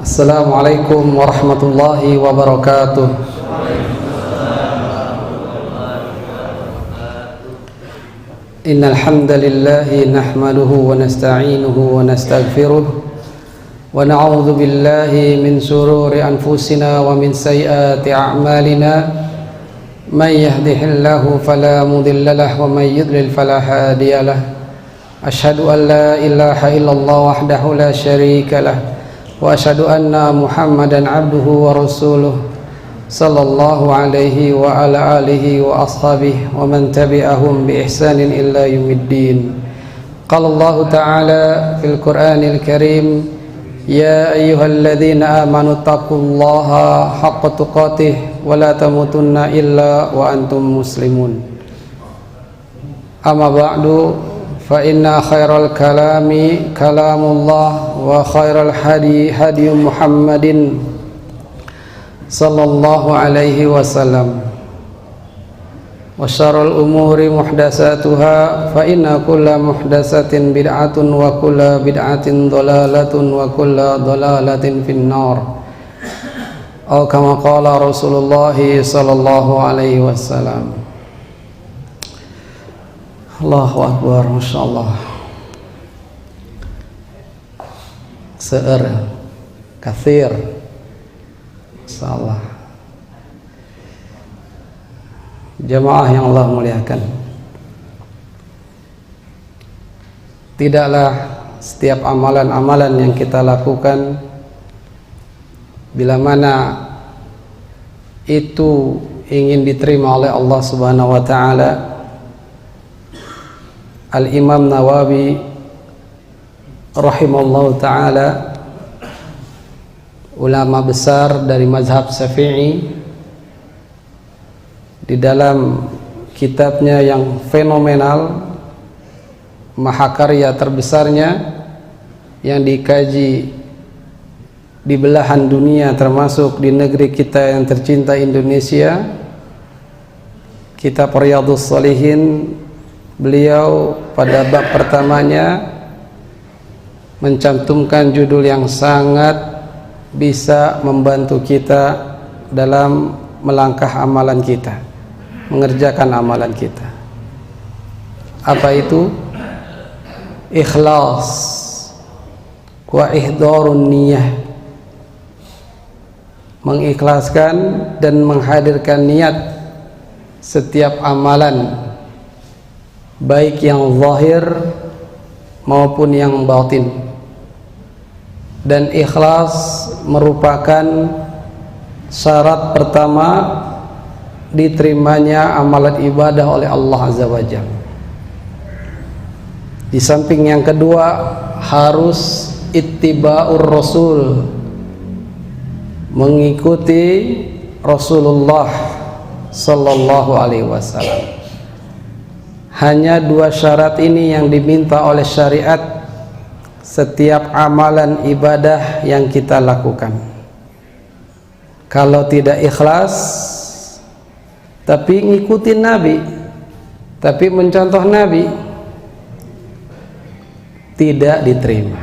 Assalamualaikum warahmatullahi wabarakatuh. Innal hamdalillahi nahmaduhu wa nasta'inuhu wa nastaghfiruh wa na'udzu billahi min shururi anfusina wa min sayyiati a'malina. May yahdihillahu fala mudilla lahu wa may yudlil fala hadiya lahu. Asyhadu an la ilaha illallah wahdahu la syarika lahu wa asyhadu anna Muhammadan abduhu wa rasuluh sallallahu alaihi wa ala alihi wa ashabihi wa man tabi'ahum bi ihsanin illa yaumiddin. Qala Allah ta'ala fil Qur'anil Karim, ya ayyuhalladzina amanu taqullaha haqqa tuqatih wa la tamutunna illa wa antum muslimun. Amma ba'du, fa inna khairal kalami kalamullah wa khairal hadi hadi Muhammadin sallallahu alaihi wasallam wa syarrul umuri muhdatsatuha fa inna kulla muhdatsatin bid'atun wa kulla bid'atin dhalalatun wa kulla dhalalatin finnar. Atau kama qala Rasulullah sallallahu alaihi wasallam. Allahu Akbar, Masya Allah. Se'er kathir, Masya Allah. Jamaah yang Allah muliakan, tidaklah setiap amalan-amalan yang kita lakukan, bila mana itu ingin diterima oleh Allah Subhanahu wa Ta'ala. Al-Imam Nawawi rahimallahu ta'ala, ulama besar dari mazhab Syafi'i, di dalam kitabnya yang fenomenal, mahakarya terbesarnya yang dikaji di belahan dunia termasuk di negeri kita yang tercinta Indonesia, kitab Riyadhus Shalihin, beliau pada bab pertamanya mencantumkan judul yang sangat bisa membantu kita dalam melangkah amalan kita, mengerjakan amalan kita. Apa itu? Ikhlas wa ihdarun niyah, mengikhlaskan dan menghadirkan niat setiap amalan, baik yang zahir maupun yang batin. Dan ikhlas merupakan syarat pertama diterimanya amalan ibadah oleh Allah Azza wa Jalla. Di samping yang kedua, harus ittiba'ur rasul, mengikuti Rasulullah sallallahu alaihi wasallam. Hanya dua syarat ini yang diminta oleh syariat setiap amalan ibadah yang kita lakukan. Kalau tidak ikhlas tapi ngikutin Nabi, tapi mencontoh Nabi, tidak diterima.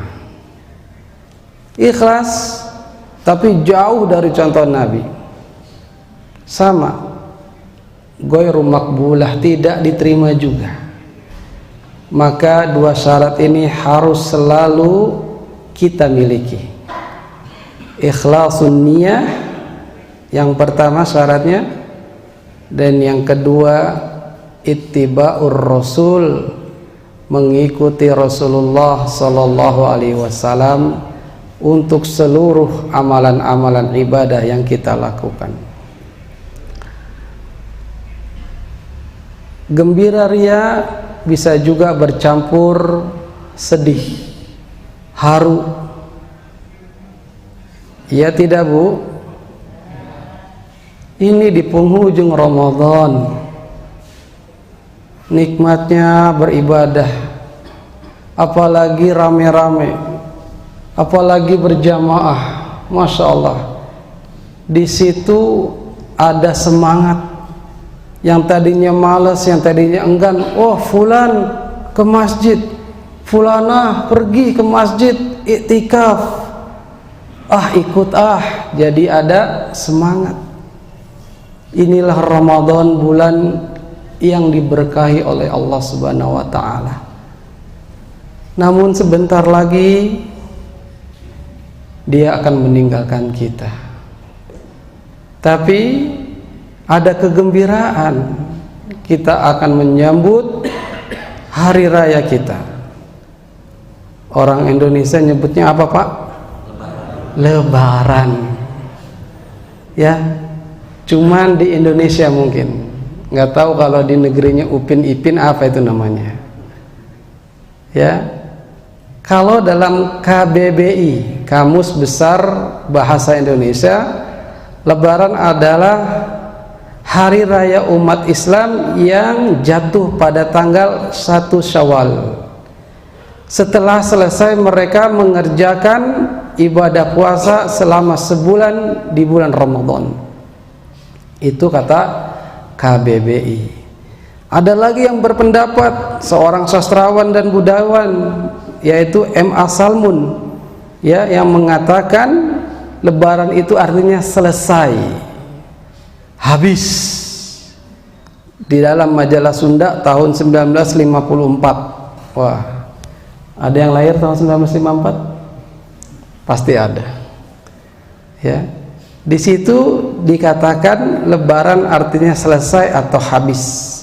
Ikhlas tapi jauh dari contoh Nabi, sama, ghairu maqbulah, tidak diterima juga. Maka dua syarat ini harus selalu kita miliki. Ikhlasun niyah yang pertama syaratnya, dan yang kedua ittiba'ur rasul, mengikuti Rasulullah sallallahu alaihi wasallam untuk seluruh amalan-amalan ibadah yang kita lakukan. Gembira ria bisa juga bercampur sedih, haru. Ya tidak Bu? Ini di penghujung Ramadan, nikmatnya beribadah, apalagi rame-rame, apalagi berjamaah, Masya Allah. Di situ ada semangat. Yang tadinya malas, yang tadinya enggan, oh fulan ke masjid, fulanah pergi ke masjid iktikaf, ikut jadi ada semangat. Inilah Ramadan, bulan yang diberkahi oleh Allah Subhanahu wa taala. Namun sebentar lagi dia akan meninggalkan kita. Tapi ada kegembiraan, kita akan menyambut hari raya kita. Orang Indonesia nyebutnya apa, Pak? Lebaran. Ya, cuman di Indonesia mungkin. Nggak tahu kalau di negerinya Upin Ipin apa itu namanya. Ya, kalau dalam KBBI, Kamus Besar Bahasa Indonesia, Lebaran adalah hari raya umat Islam yang jatuh pada tanggal 1 Syawal. Setelah selesai mereka mengerjakan ibadah puasa selama sebulan di bulan Ramadan. Itu kata KBBI. Ada lagi yang berpendapat, seorang sastrawan dan budayawan, yaitu M.A. Salmun, ya, yang mengatakan Lebaran itu artinya selesai, habis. Di dalam majalah Sunda tahun 1954. Wah, ada yang lahir tahun 1954? Pasti ada. Ya, di situ dikatakan Lebaran artinya selesai atau habis.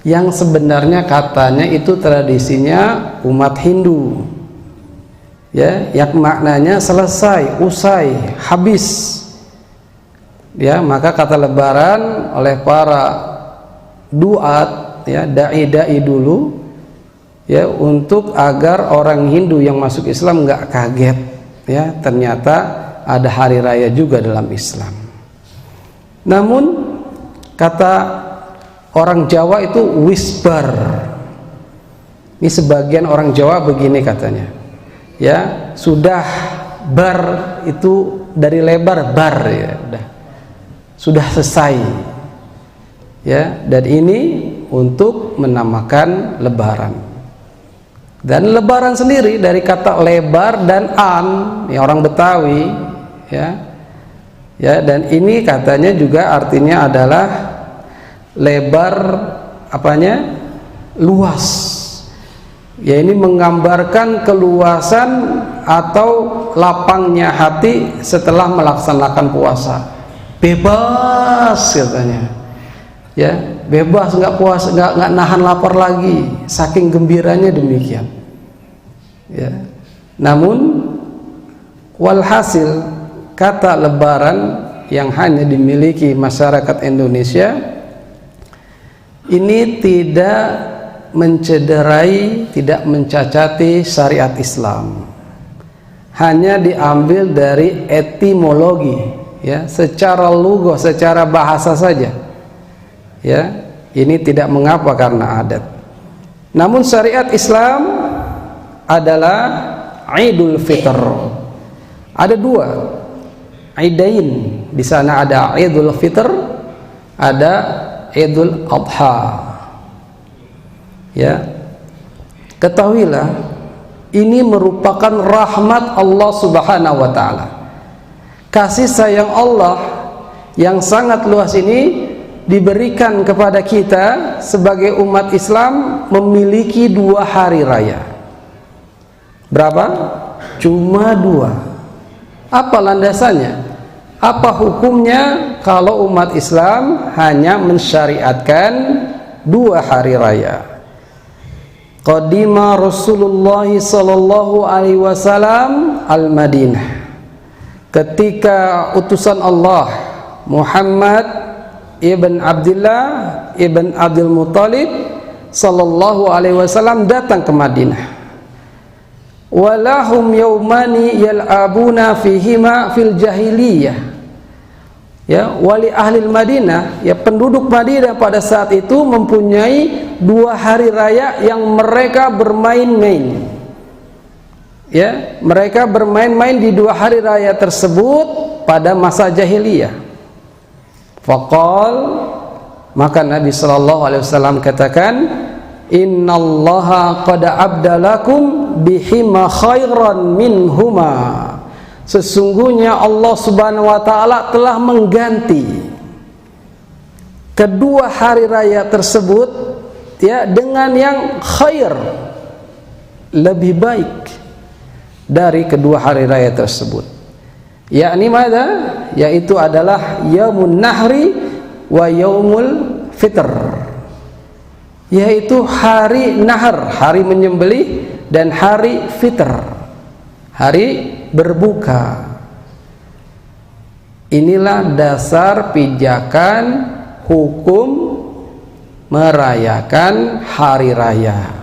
Yang sebenarnya katanya itu tradisinya umat Hindu. Ya, yang maknanya selesai, usai, habis. Ya, maka kata Lebaran oleh para duat, ya, dai-dai dulu, ya, untuk agar orang Hindu yang masuk Islam nggak kaget, ya, ternyata ada hari raya juga dalam Islam. Namun kata orang Jawa itu whisper. Ini sebagian orang Jawa begini katanya. Ya, sudah bar itu dari lebar bar, ya, sudah selesai. Ya, dan ini untuk menamakan Lebaran. Dan Lebaran sendiri dari kata lebar dan an, ya, orang Betawi, ya. Ya, dan ini katanya juga artinya adalah lebar apanya? Luas. Ya, ini menggambarkan keluasan atau lapangnya hati setelah melaksanakan puasa. Bebas katanya. Ya, bebas, nggak puasa, nggak nahan lapar lagi. Saking gembiranya demikian. Ya. Namun walhasil kata Lebaran yang hanya dimiliki masyarakat Indonesia ini tidak mencederai, tidak mencacati syariat Islam. Hanya diambil dari etimologi, ya, secara lugah, secara bahasa saja. Ya, ini tidak mengapa karena adat. Namun syariat Islam adalah Idul Fitr. Ada dua Idain. Di sana ada Idul Fitr, ada Idul Adha. Ya, ketahuilah ini merupakan rahmat Allah Subhanahu wa taala. Kasih sayang Allah yang sangat luas ini diberikan kepada kita sebagai umat Islam memiliki 2 hari raya. Berapa? Cuma 2. Apa landasannya? Apa hukumnya kalau umat Islam hanya mensyariatkan 2 hari raya? Qadima Rasulullah sallallahu alaihi wasallam al-Madinah. Ketika utusan Allah Muhammad ibn Abdullah ibn Abdul Muttalib sallallahu alaihi wasallam datang ke Madinah. Walahum yaumani yal'abuna fihima fil jahiliyah. Ya, wali ahli Madinah, ya, penduduk Madinah pada saat itu mempunyai 2 hari raya yang mereka bermain-main. Ya, mereka bermain-main di 2 hari raya tersebut pada masa jahiliyah. Faqal, maka Nabi sallallahu alaihi wasallam katakan, innallaha qad abdalakum bihima khairan minhuma. Sesungguhnya Allah Subhanahu wa taala telah mengganti kedua hari raya tersebut ya dengan yang khair, lebih baik dari kedua hari raya tersebut. Yakni mana? Yaitu adalah Yaumun Nahri wa Yaumul Fitr. Yaitu hari Nahar, hari menyembelih, dan hari Fitr, hari berbuka. Inilah dasar pijakan hukum merayakan hari raya,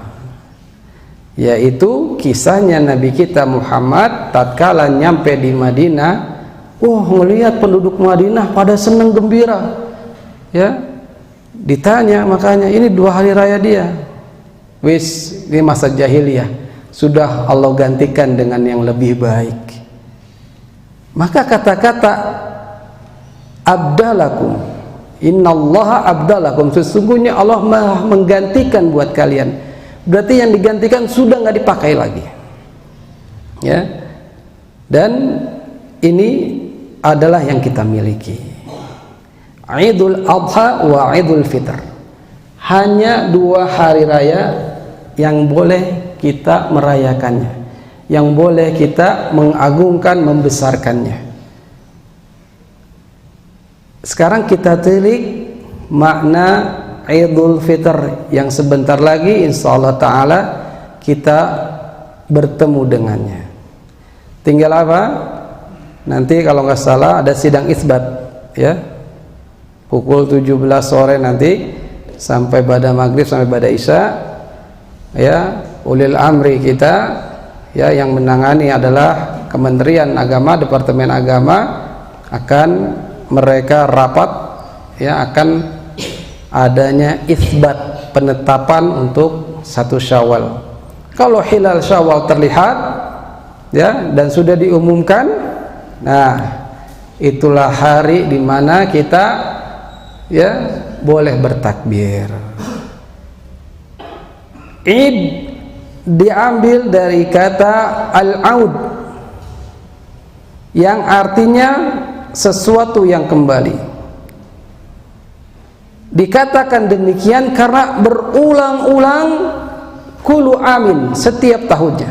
yaitu kisahnya Nabi kita Muhammad tatkala nyampe di Madinah. Melihat penduduk Madinah pada senang gembira, ya. Ditanya makanya, ini dua hari raya dia. Ini masa jahiliyah, sudah Allah gantikan dengan yang lebih baik. Maka kata-kata abdalakum, innallaha abdalakum, sesungguhnya Allah menggantikan buat kalian, berarti yang digantikan sudah nggak dipakai lagi, ya. Dan ini adalah yang kita miliki, Idul Adha wa Idul Fitr. Hanya dua hari raya yang boleh kita merayakannya, yang boleh kita mengagungkan, membesarkannya. Sekarang kita telik makna Idul Fitr yang sebentar lagi insyaallah ta'ala kita bertemu dengannya. Tinggal apa? Nanti kalau nggak salah ada sidang isbat, ya, pukul 17 sore nanti sampai pada maghrib, sampai pada isya, ya. Ulil amri kita, ya, yang menangani adalah Kementerian Agama, Departemen Agama, akan mereka rapat, ya, akan adanya isbat, penetapan untuk 1 Syawal. Kalau hilal Syawal terlihat, ya, dan sudah diumumkan, nah itulah hari di mana kita, ya, boleh bertakbir. Id diambil dari kata al-aud yang artinya sesuatu yang kembali. Dikatakan demikian karena berulang-ulang kulu amin, setiap tahunnya.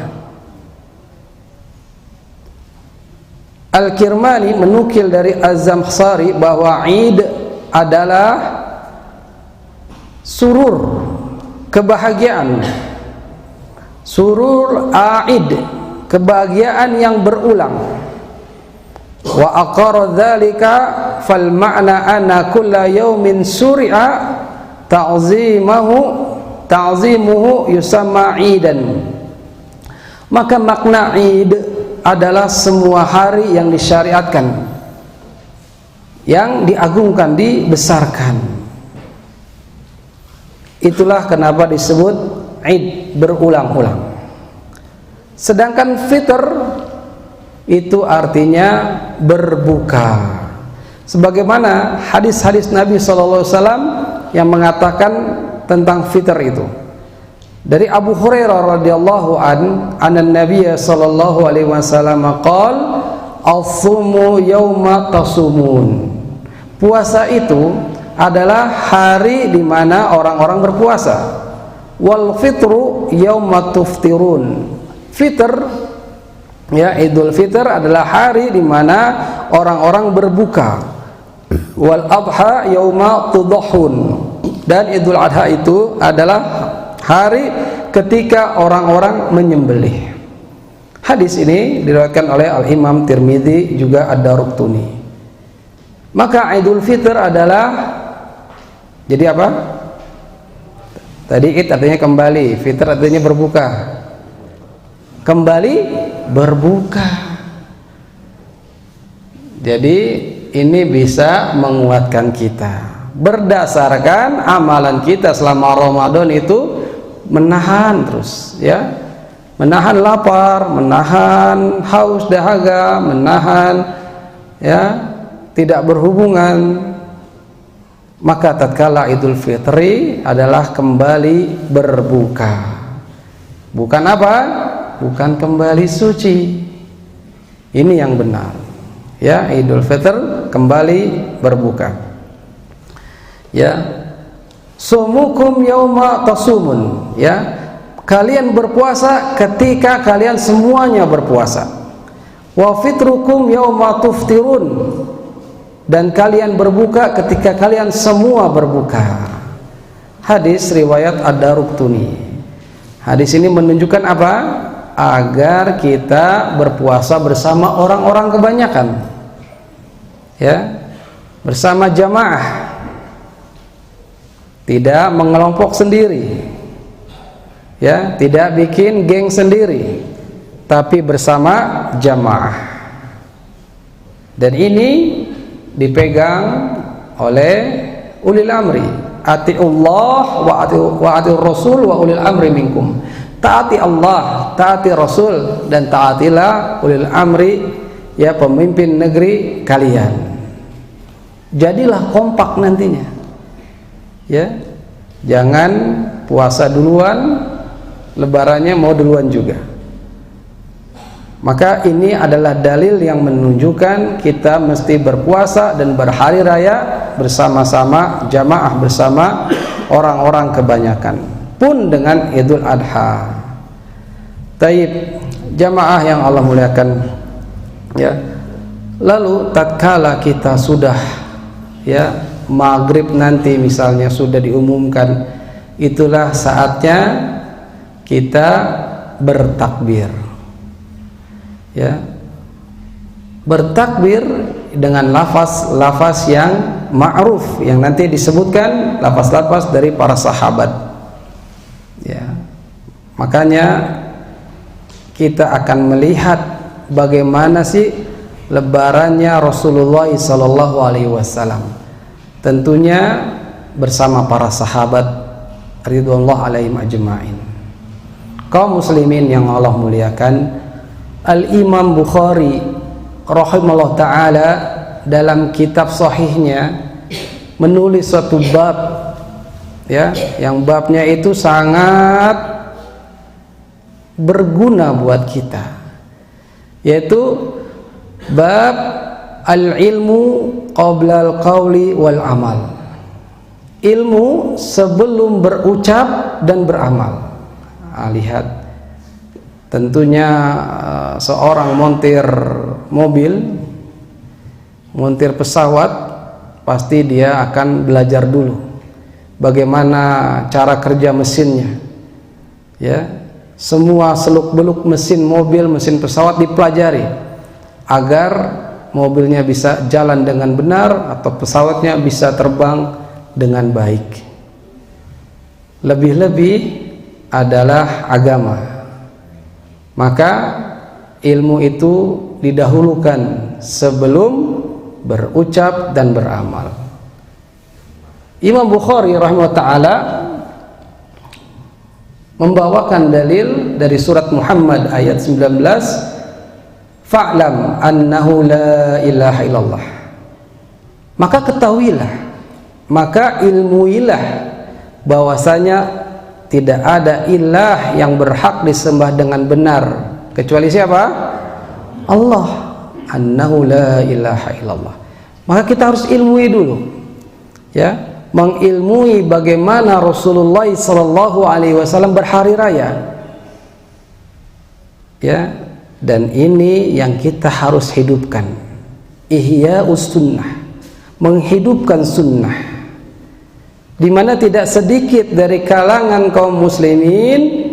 Al-Kirmani menukil dari Az-Zamkhsyari bahwa Id adalah surur, kebahagiaan. Surur Aid, kebahagiaan yang berulang. Wa aqara dzalika fal ma'na anna kulla yaumin suri'a ta'zimuhu yusamma Idan. Maka makna Id adalah semua hari yang disyariatkan, yang diagungkan, dibesarkan. Itulah kenapa disebut Id berulang-ulang. Sedangkan Fitr itu artinya berbuka, sebagaimana hadis-hadis Nabi SAW yang mengatakan tentang Fitr itu. Dari Abu Hurairah radhiyallahu anan Nabi sallallahu alaihi wasallam qala as-sumu yauma tasumun. Puasa itu adalah hari di mana orang-orang berpuasa. Wal fitru yauma tuftirun. Fitr, ya, Idul Fitr adalah hari di mana orang-orang berbuka. Wal adha yauma tudhahun. Dan Idul Adha itu adalah hari ketika orang-orang menyembelih. Hadis ini diriwayatkan oleh Al-Imam Tirmidzi, juga Ad-Darqutni. Maka Idul Fitr adalah, jadi apa? Tadi Id artinya kembali, Fitr artinya berbuka. Kembali berbuka. Jadi ini bisa menguatkan kita. Berdasarkan amalan kita selama Ramadan itu menahan terus, ya, menahan lapar, menahan haus dahaga, menahan, ya, tidak berhubungan. Maka tatkala Idul Fitri adalah kembali berbuka. Bukan apa? Bukan kembali suci, Ini yang benar. Ya, Idul Fitr kembali berbuka. Ya. Sumukum yauma tasumun, ya. Kalian berpuasa ketika kalian semuanya berpuasa. Wa fitrukum yauma tuftirun, dan kalian berbuka ketika kalian semua berbuka. Hadis riwayat Ad-Daruqtuni. Hadis ini menunjukkan apa? Agar kita berpuasa bersama orang-orang kebanyakan, ya, bersama jamaah, tidak mengelompok sendiri, ya, tidak bikin geng sendiri, tapi bersama jamaah. Dan ini dipegang oleh ulil amri. Atiullah wa atiur rasul wa ulil amri minkum. Taati Allah, taati Rasul, dan taatilah ulil amri, ya, pemimpin negeri kalian. Jadilah kompak nantinya, ya. Jangan puasa duluan, lebarannya mau duluan juga. Maka ini adalah dalil yang menunjukkan kita mesti berpuasa dan berhari raya bersama-sama jamaah, bersama orang-orang kebanyakan, pun dengan Idul Adha. Taib, jamaah yang Allah muliakan, ya. Lalu tatkala kita sudah, ya, maghrib nanti misalnya sudah diumumkan, itulah saatnya kita bertakbir, ya, bertakbir dengan lafaz-lafaz yang ma'ruf, yang nanti disebutkan lafaz-lafaz dari para sahabat, ya. Makanya kita akan melihat bagaimana sih lebarannya Rasulullah SAW. Tentunya bersama para sahabat ridwanullah alaihim ajma'in. Kaum muslimin yang Allah muliakan, Al-Imam Bukhari rahimahullah ta'ala dalam kitab sahihnya menulis suatu bab, ya, yang babnya itu sangat berguna buat kita, yaitu bab al-ilmu qabla al-qawli wal amal. Ilmu sebelum berucap dan beramal. Lihat, tentunya seorang montir mobil, montir pesawat, pasti dia akan belajar dulu bagaimana cara kerja mesinnya, ya. Semua seluk-beluk mesin mobil, mesin pesawat dipelajari agar mobilnya bisa jalan dengan benar atau pesawatnya bisa terbang dengan baik. Lebih-lebih adalah agama. Maka ilmu itu didahulukan sebelum berucap dan beramal. Imam Bukhari rahimahullah ta'ala membawakan dalil dari surat Muhammad ayat 19, fa'lam annahu la ilaha illallah. Maka ketahuilah, maka ilmuilah bahwasanya tidak ada ilah yang berhak disembah dengan benar kecuali siapa? Allah. Annahu la ilaha illallah. Maka kita harus ilmui dulu, ya, mengilmui bagaimana Rasulullah SAW berhari raya, ya. Dan ini yang kita harus hidupkan, ihya'us sunnah, menghidupkan sunnah, di mana tidak sedikit dari kalangan kaum muslimin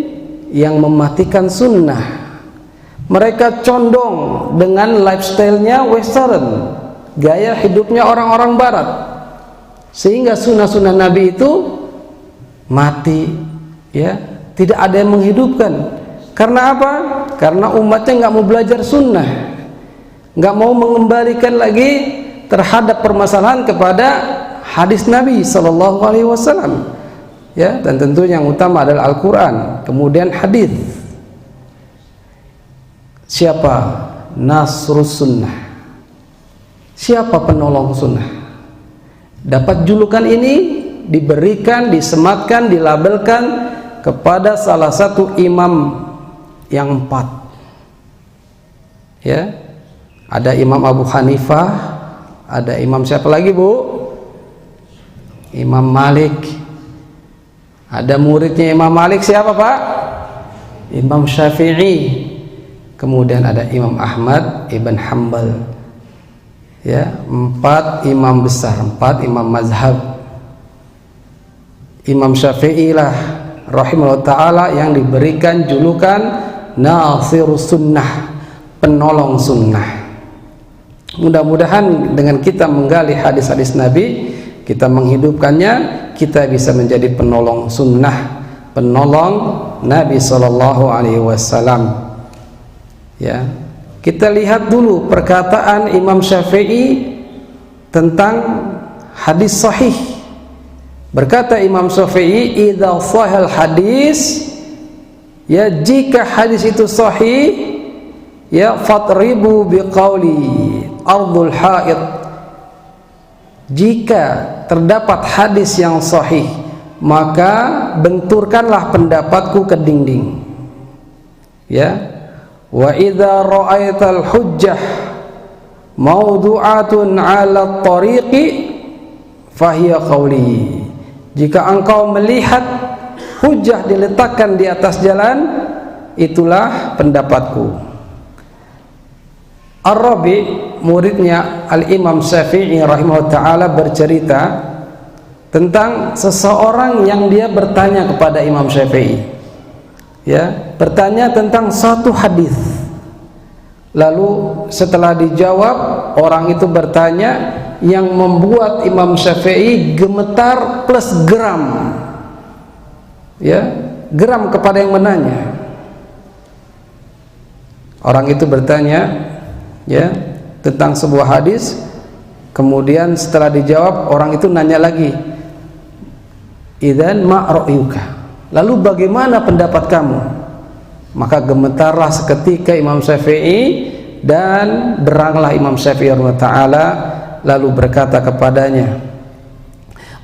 yang mematikan sunnah. Mereka condong dengan lifestyle-nya western, gaya hidupnya orang-orang barat, sehingga sunnah-sunnah Nabi itu mati, ya, tidak ada yang menghidupkan. Karena apa? Karena umatnya nggak mau belajar sunnah, nggak mau mengembalikan lagi terhadap permasalahan kepada hadis Nabi Sallallahu Alaihi Wasallam, ya. Dan tentu yang utama adalah Al-Quran, kemudian hadis. Siapa nasrus sunnah? Siapa penolong sunnah? Dapat julukan ini diberikan, disematkan, dilabelkan kepada salah satu imam yang 4, ya, Ada Imam Abu Hanifah, ada Imam siapa lagi Bu? Imam Malik. Ada muridnya Imam Malik siapa Pak? Imam Syafi'i. Kemudian ada Imam Ahmad Ibn Hanbal. Ya, 4 imam besar, 4 imam mazhab. Imam Syafi'i lah rahimahullah ta'ala yang diberikan julukan Nasirus Sunnah, penolong sunnah. Mudah-mudahan dengan kita menggali hadis-hadis Nabi, kita menghidupkannya, kita bisa menjadi penolong sunnah, penolong Nabi Sallallahu Alaihi Wasallam. Ya, kita lihat dulu perkataan Imam Syafi'i tentang hadis sahih. Berkata Imam Syafi'i, idza sahal hadis, ya jika hadis itu sahih, ya fatribu biqauli ardul haid. Jika terdapat hadis yang sahih, maka benturkanlah pendapatku ke dinding. Ya. Wa idza ra'aital hujjah mawdu'atun 'ala tariqi fahiya qawli. Jika engkau melihat hujjah diletakkan di atas jalan, itulah pendapatku. Ar-Rabi, muridnya Al-Imam Syafi'i rahimahullah ta'ala, bercerita tentang seseorang yang dia bertanya kepada Imam Syafi'i. Ya, bertanya tentang satu hadis. Lalu setelah dijawab, orang itu bertanya yang membuat Imam Syafi'i gemetar plus geram. Ya, geram kepada yang menanya. Orang itu bertanya ya tentang sebuah hadis, kemudian setelah dijawab, orang itu nanya lagi, idzan ma ra'yuka, lalu bagaimana pendapat kamu? Maka gemetarlah seketika Imam Syafi'i, dan deranglah Imam Syafi'i rahimahullah ta'ala, lalu berkata kepadanya,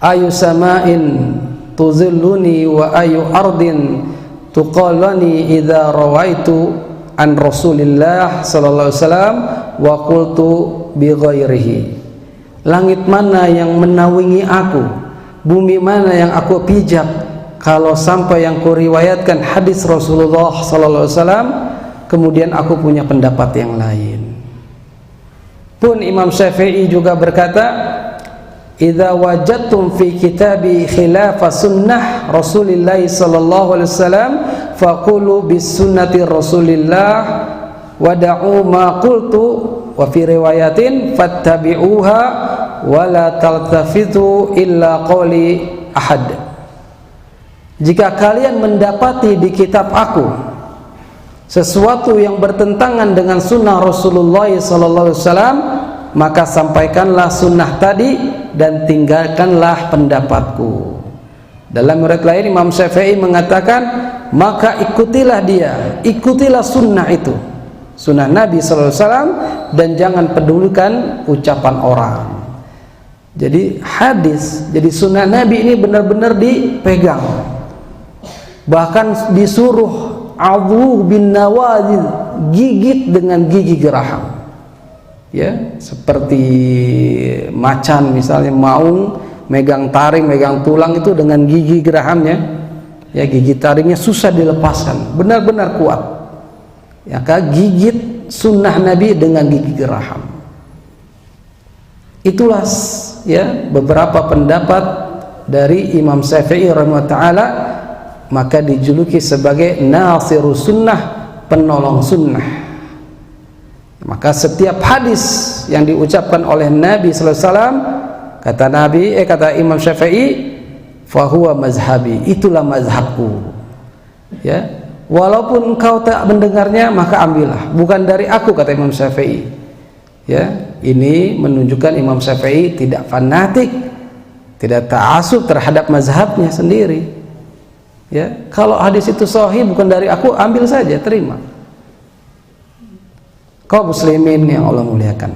ayu sama'in tuzilluni wa ayu ardin tuqallani idza rawaitu an Rasulillah sallallahu alaihi wasallam wa qultu bi ghairihi. Langit mana yang menaungi aku, bumi mana yang aku pijak, kalau sampai yang kuriwayatkan hadis Rasulullah sallallahu alaihi wasallam, kemudian aku punya pendapat yang lain. Pun Imam Syafi'i juga berkata, idza wajadtum fi kitabi khilafa sunnah Rasulillah sallallahu alaihi wasallam faqulu bis sunnati Rasulillah wada'u ma qultu, wa fi riwayatin fattabi'uha wa la taltafitu illa qawli ahad. Jika kalian mendapati di kitab aku sesuatu yang bertentangan dengan sunnah Rasulullah sallallahu alaihi wasallam, maka sampaikanlah sunnah tadi dan tinggalkanlah pendapatku. Dalam riwayat lain Imam Syafi'i mengatakan, maka ikutilah dia, ikutilah sunnah itu, sunnah Nabi sallallahu alaihi wasallam, dan jangan pedulikan ucapan orang. Jadi hadis, jadi sunnah Nabi ini benar-benar dipegang, bahkan disuruh adhu bin nawazil, gigit dengan gigi geraham. Ya, seperti macan misalnya maung megang taring, megang tulang itu dengan gigi gerahamnya, ya gigi taringnya susah dilepaskan, benar-benar kuat. Ya, gigit sunnah Nabi dengan gigi geraham. Itulah ya beberapa pendapat dari Imam Syafi'i rahimahullah ta'ala, maka dijuluki sebagai Nasirus Sunnah, penolong sunnah. Maka setiap hadis yang diucapkan oleh Nabi sallallahu alaihi wasallam, kata Imam Syafi'i, fahuwa mazhabi, itulah mazhabku. Ya, walaupun engkau tak mendengarnya, maka ambillah, bukan dari aku, kata Imam Syafi'i. Ya, ini menunjukkan Imam Syafi'i tidak fanatik, tidak ta'assub terhadap mazhabnya sendiri. Ya, kalau hadis itu sahih bukan dari aku, ambil saja, terima. Kaum muslimin yang Allah muliakan,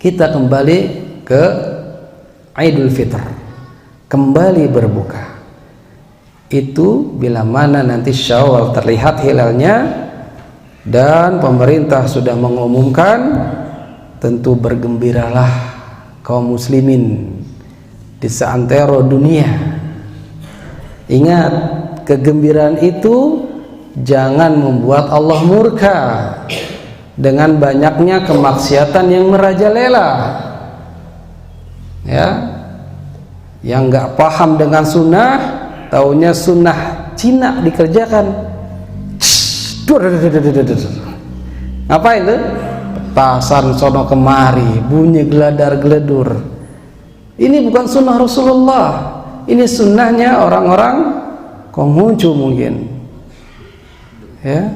kita kembali ke Idul Fitr, kembali berbuka. Itu bila mana nanti Syawal terlihat hilalnya dan pemerintah sudah mengumumkan tentu bergembiralah kaum muslimin di seantero dunia. Ingat, kegembiraan itu jangan membuat Allah murka dengan banyaknya kemaksiatan yang merajalela. Ya, yang nggak paham dengan sunnah, taunya sunnah Cina dikerjakan. Ngapain tuh? Petasan sono kemari, bunyi geladar-geledur. Ini bukan sunnah Rasulullah. Ini sunnahnya orang-orang Konghucu mungkin. Ya,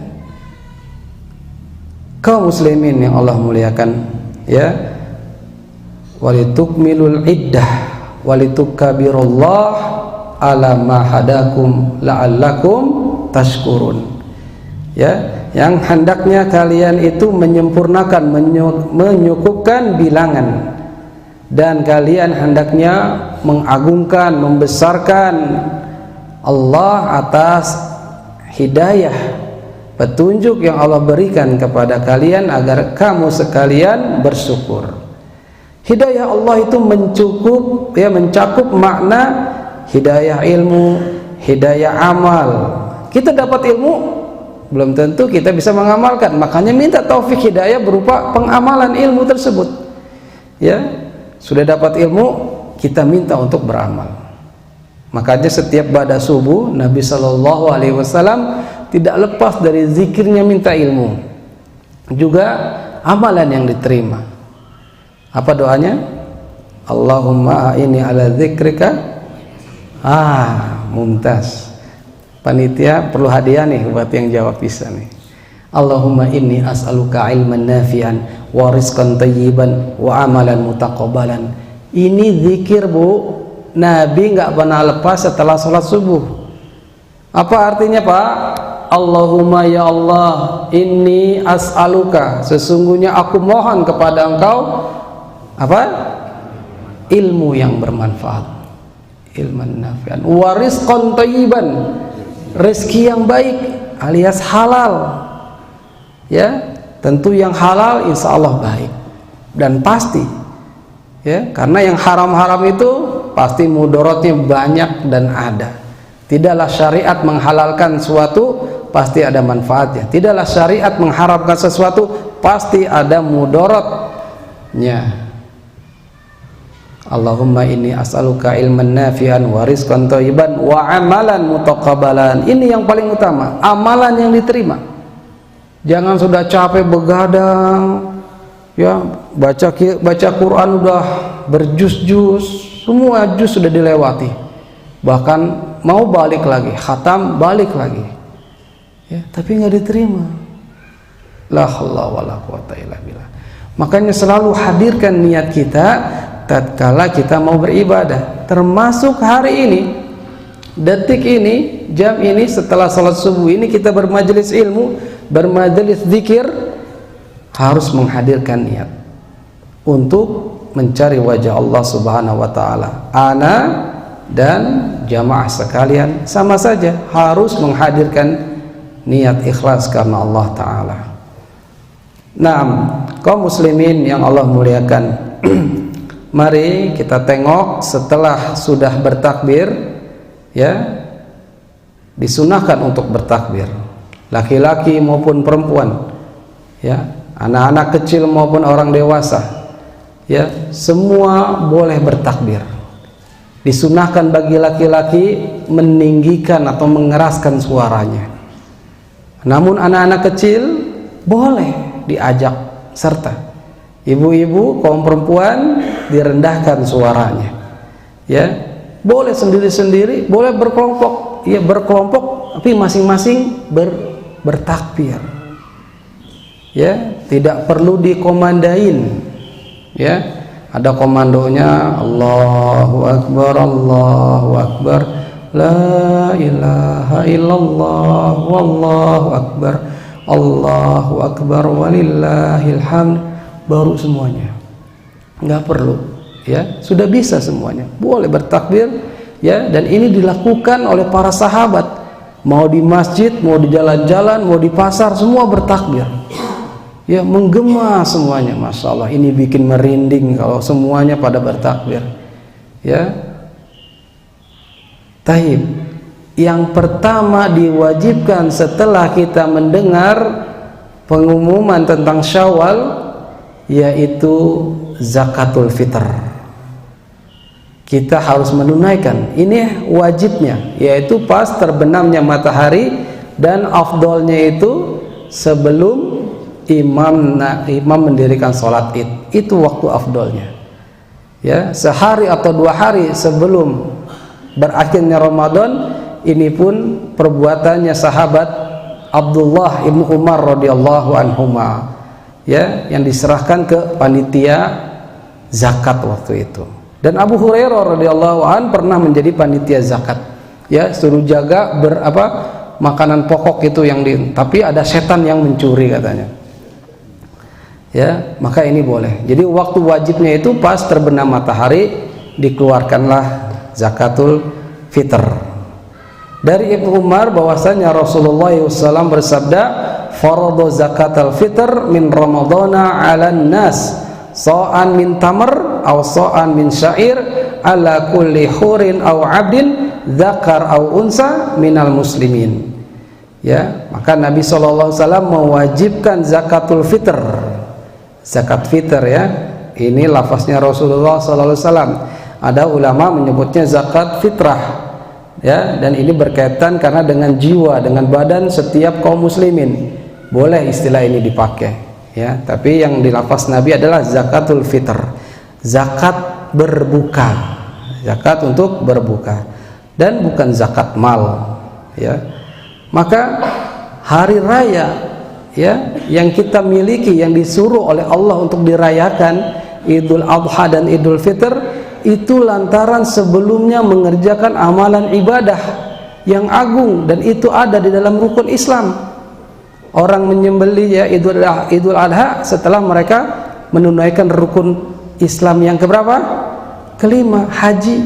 kaum muslimin yang Allah muliakan, ya, walitukmilul iddah walitukabirullah ala ma hadakum la'allakum tashkurun. Ya, yang hendaknya kalian itu menyempurnakan, menyukupkan bilangan, dan kalian hendaknya mengagungkan, membesarkan Allah atas hidayah, petunjuk yang Allah berikan kepada kalian agar kamu sekalian bersyukur. Hidayah Allah itu mencakup makna hidayah ilmu, hidayah amal. Kita dapat ilmu, belum tentu kita bisa mengamalkan, makanya minta taufik hidayah berupa pengamalan ilmu tersebut. Ya, sudah dapat ilmu, kita minta untuk beramal. Makanya setiap pada subuh Nabi Shallallahu Alaihi Wasallam tidak lepas dari zikirnya minta ilmu, juga amalan yang diterima. Apa doanya? Allahumma inni ala zikrika. Mumtaz. Panitia perlu hadiah nih buat yang jawab bisa nih. Allahumma inni as'aluka ilman nafi'an wa rizqan tayyiban wa amalan mutaqabbalan. Ini zikir, Bu. Nabi nggak pernah lepas setelah sholat subuh. Apa artinya, Pak? Allahumma ya Allah, inni as'aluka, sesungguhnya aku mohon kepada Engkau apa? Ilmu yang bermanfaat, ilman nafi'an, wa rizqan tayyiban, rezeki yang baik alias halal. Ya, tentu yang halal insya Allah baik dan pasti. Ya, karena yang haram-haram itu pasti mudaratnya banyak dan ada. Tidaklah syariat menghalalkan suatu pasti ada manfaatnya. Tidaklah syariat mengharamkan sesuatu pasti ada mudaratnya. Allahumma inni as'aluka ilman nafi'an wa rizqan thayyiban wa amalan mutaqabbalan. Ini yang paling utama, amalan yang diterima. Jangan sudah capek begadang, ya, baca Quran udah berjus-jus, semua jus sudah dilewati. Bahkan mau balik lagi, khatam balik lagi. Ya, tapi nggak diterima. La haula wala quwata illa billah. Makanya selalu hadirkan niat kita tatkala kita mau beribadah, termasuk hari ini, detik ini, jam ini, setelah salat subuh ini kita bermajelis ilmu, bermajelis zikir, harus menghadirkan niat untuk mencari wajah Allah Subhanahu wa taala. Ana dan jamaah sekalian sama saja harus menghadirkan niat ikhlas karena Allah taala. Nah, kaum muslimin yang Allah muliakan, mari kita tengok setelah sudah bertakbir, ya, disunahkan untuk bertakbir, laki-laki maupun perempuan, ya, anak-anak kecil maupun orang dewasa, ya, semua boleh bertakbir. Disunahkan bagi laki-laki meninggikan atau mengeraskan suaranya. Namun anak-anak kecil boleh diajak serta. Ibu-ibu, kaum perempuan direndahkan suaranya. Ya, boleh sendiri-sendiri, boleh berkelompok. Ya, berkelompok tapi masing-masing bertakbir. Ya, tidak perlu dikomandain. Ya, ada komandonya Allahu Akbar, Allahu Akbar, la ilaha illallah, wallahu akbar, Allahu Akbar, walillahil hamd. Baru semuanya, nggak perlu, ya, sudah bisa semuanya, boleh bertakbir, ya. Dan ini dilakukan oleh para sahabat, mau di masjid, mau di jalan-jalan, mau di pasar, semua bertakbir, ya menggema semuanya. Masya Allah, ini bikin merinding kalau semuanya pada bertakbir. Ya, taib. Yang pertama diwajibkan setelah kita mendengar pengumuman tentang Syawal, yaitu zakatul fitr. Kita harus menunaikan, ini wajibnya, yaitu pas terbenamnya matahari, dan afdolnya itu sebelum imam mendirikan sholat id. Itu waktu afdolnya. Ya, sehari atau 2 hari sebelum berakhirnya Ramadan, ini pun perbuatannya sahabat Abdullah ibnu Umar radhiyallahu anhuma, ya, yang diserahkan ke panitia zakat waktu itu. Dan Abu Hurairah radhiyallahu an pernah menjadi panitia zakat, ya, suruh jaga makanan pokok itu yang tapi ada setan yang mencuri katanya. Ya, maka ini boleh. Jadi waktu wajibnya itu pas terbenam matahari, dikeluarkanlah zakatul fitr. Dari Ibnu Umar bahwasanya Rasulullah SAW bersabda, "Faradu zakatul fitr min Ramadana 'alan nas, sa'an min tamr aw sa'an min syair ala kulli hurin aw 'abdin dzakar aw unsa minal muslimin." Ya, maka Nabi SAW mewajibkan zakatul fitr. Zakat fitr, ya, ini lafaznya Rasulullah SAW. Ada ulama menyebutnya zakat fitrah, ya, dan ini berkaitan karena dengan jiwa, dengan badan setiap kaum muslimin. Boleh istilah ini dipakai, ya, tapi yang dilafaz Nabi adalah zakatul fitr, zakat berbuka, zakat untuk berbuka, dan bukan zakat mal, ya. Maka hari raya, ya, yang kita miliki, yang disuruh oleh Allah untuk dirayakan, Idul Adha dan Idul Fitr, itu lantaran sebelumnya mengerjakan amalan ibadah yang agung, dan itu ada di dalam rukun Islam. Orang menyembelih, ya, Idul Adha setelah mereka menunaikan rukun Islam yang keberapa? Kelima, haji.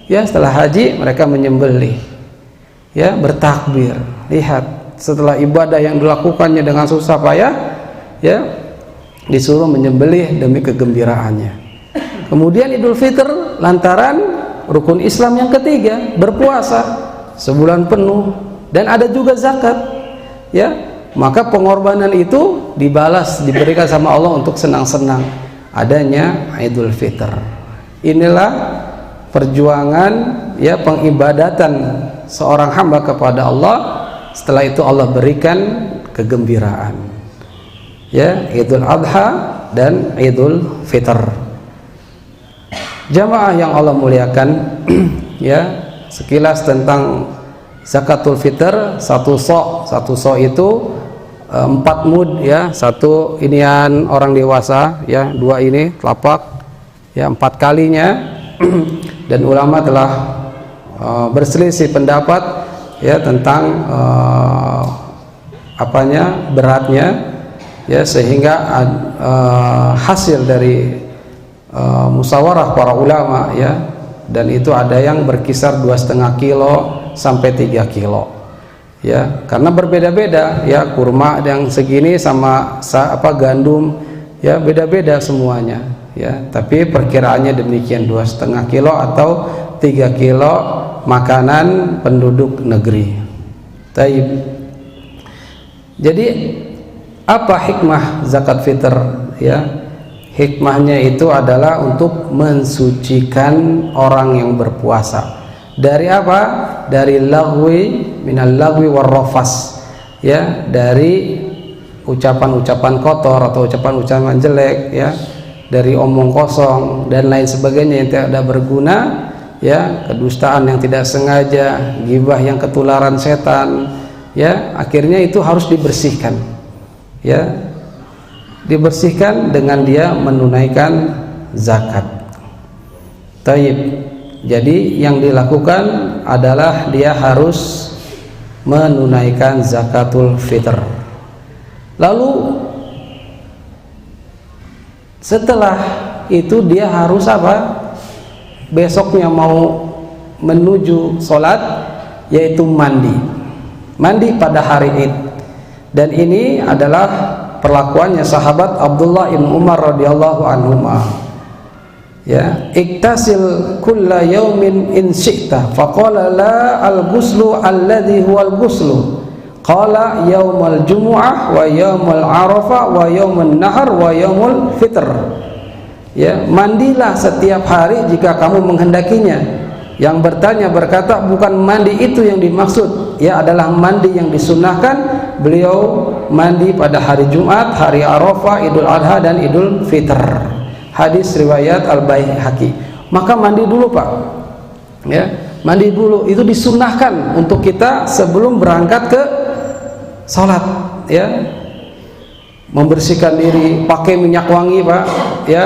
Ya, setelah haji mereka menyembelih, ya, bertakbir. Lihat, setelah ibadah yang dilakukannya dengan susah payah, ya, disuruh menyembelih demi kegembiraannya. Kemudian Idul Fitr lantaran rukun Islam yang ketiga, berpuasa sebulan penuh, dan ada juga zakat, ya, maka pengorbanan itu dibalas, diberikan sama Allah untuk senang-senang adanya Idul Fitr. Inilah perjuangan, ya, pengibadatan seorang hamba kepada Allah. Setelah itu Allah berikan kegembiraan, ya, Idul Adha dan Idul Fitr. Jamaah yang Allah muliakan, ya, sekilas tentang zakatul fitr. Satu sok itu 4 mud, ya, satu inian orang dewasa, ya, 2 ini telapak, ya, 4 kalinya. Dan ulama telah berselisih pendapat, ya, tentang beratnya, ya, sehingga hasil dari musyawarah para ulama, ya, dan itu ada yang berkisar 2,5 kilo sampai 3 kilo, ya, karena berbeda-beda, ya, kurma yang segini sama gandum, ya, beda-beda semuanya, ya, tapi perkiraannya demikian, 2,5 kilo atau 3 kilo makanan penduduk negeri. Taib. Jadi apa hikmah zakat fitr, ya? Hikmahnya itu adalah untuk mensucikan orang yang berpuasa. Dari apa? Dari minal lagwi warrafas, ya, dari ucapan-ucapan kotor atau ucapan-ucapan jelek, ya, dari omong kosong dan lain sebagainya yang tidak berguna, ya, kedustaan yang tidak sengaja, ghibah yang ketularan setan, ya, akhirnya itu harus dibersihkan, ya, dibersihkan dengan dia menunaikan zakat. Taib. Jadi yang dilakukan adalah dia harus menunaikan zakatul fitr. Lalu setelah itu dia harus apa? Besoknya mau menuju sholat, yaitu mandi pada hari Id. Dan ini adalah perlakuannya sahabat Abdullah bin Umar radhiyallahu anhuma. Ya, iktasil kulla yaumin in syi'ta. Faqala la al-ghuslu alladhi huwa al-ghuslu. Qala yaumal jumu'ah wa yaumul arafah wa yaumul nahar wa yaumul fitr. Ya, mandilah setiap hari jika kamu menghendakinya. Yang bertanya berkata, bukan mandi itu yang dimaksud, ya adalah mandi yang disunnahkan. Beliau mandi pada hari Jumat, hari Arafah, Idul Adha dan Idul Fitr. Hadis riwayat Al-Baihaqi. Maka mandi dulu Pak, ya mandi dulu, itu disunnahkan untuk kita sebelum berangkat ke sholat, ya membersihkan diri, pakai minyak wangi Pak, ya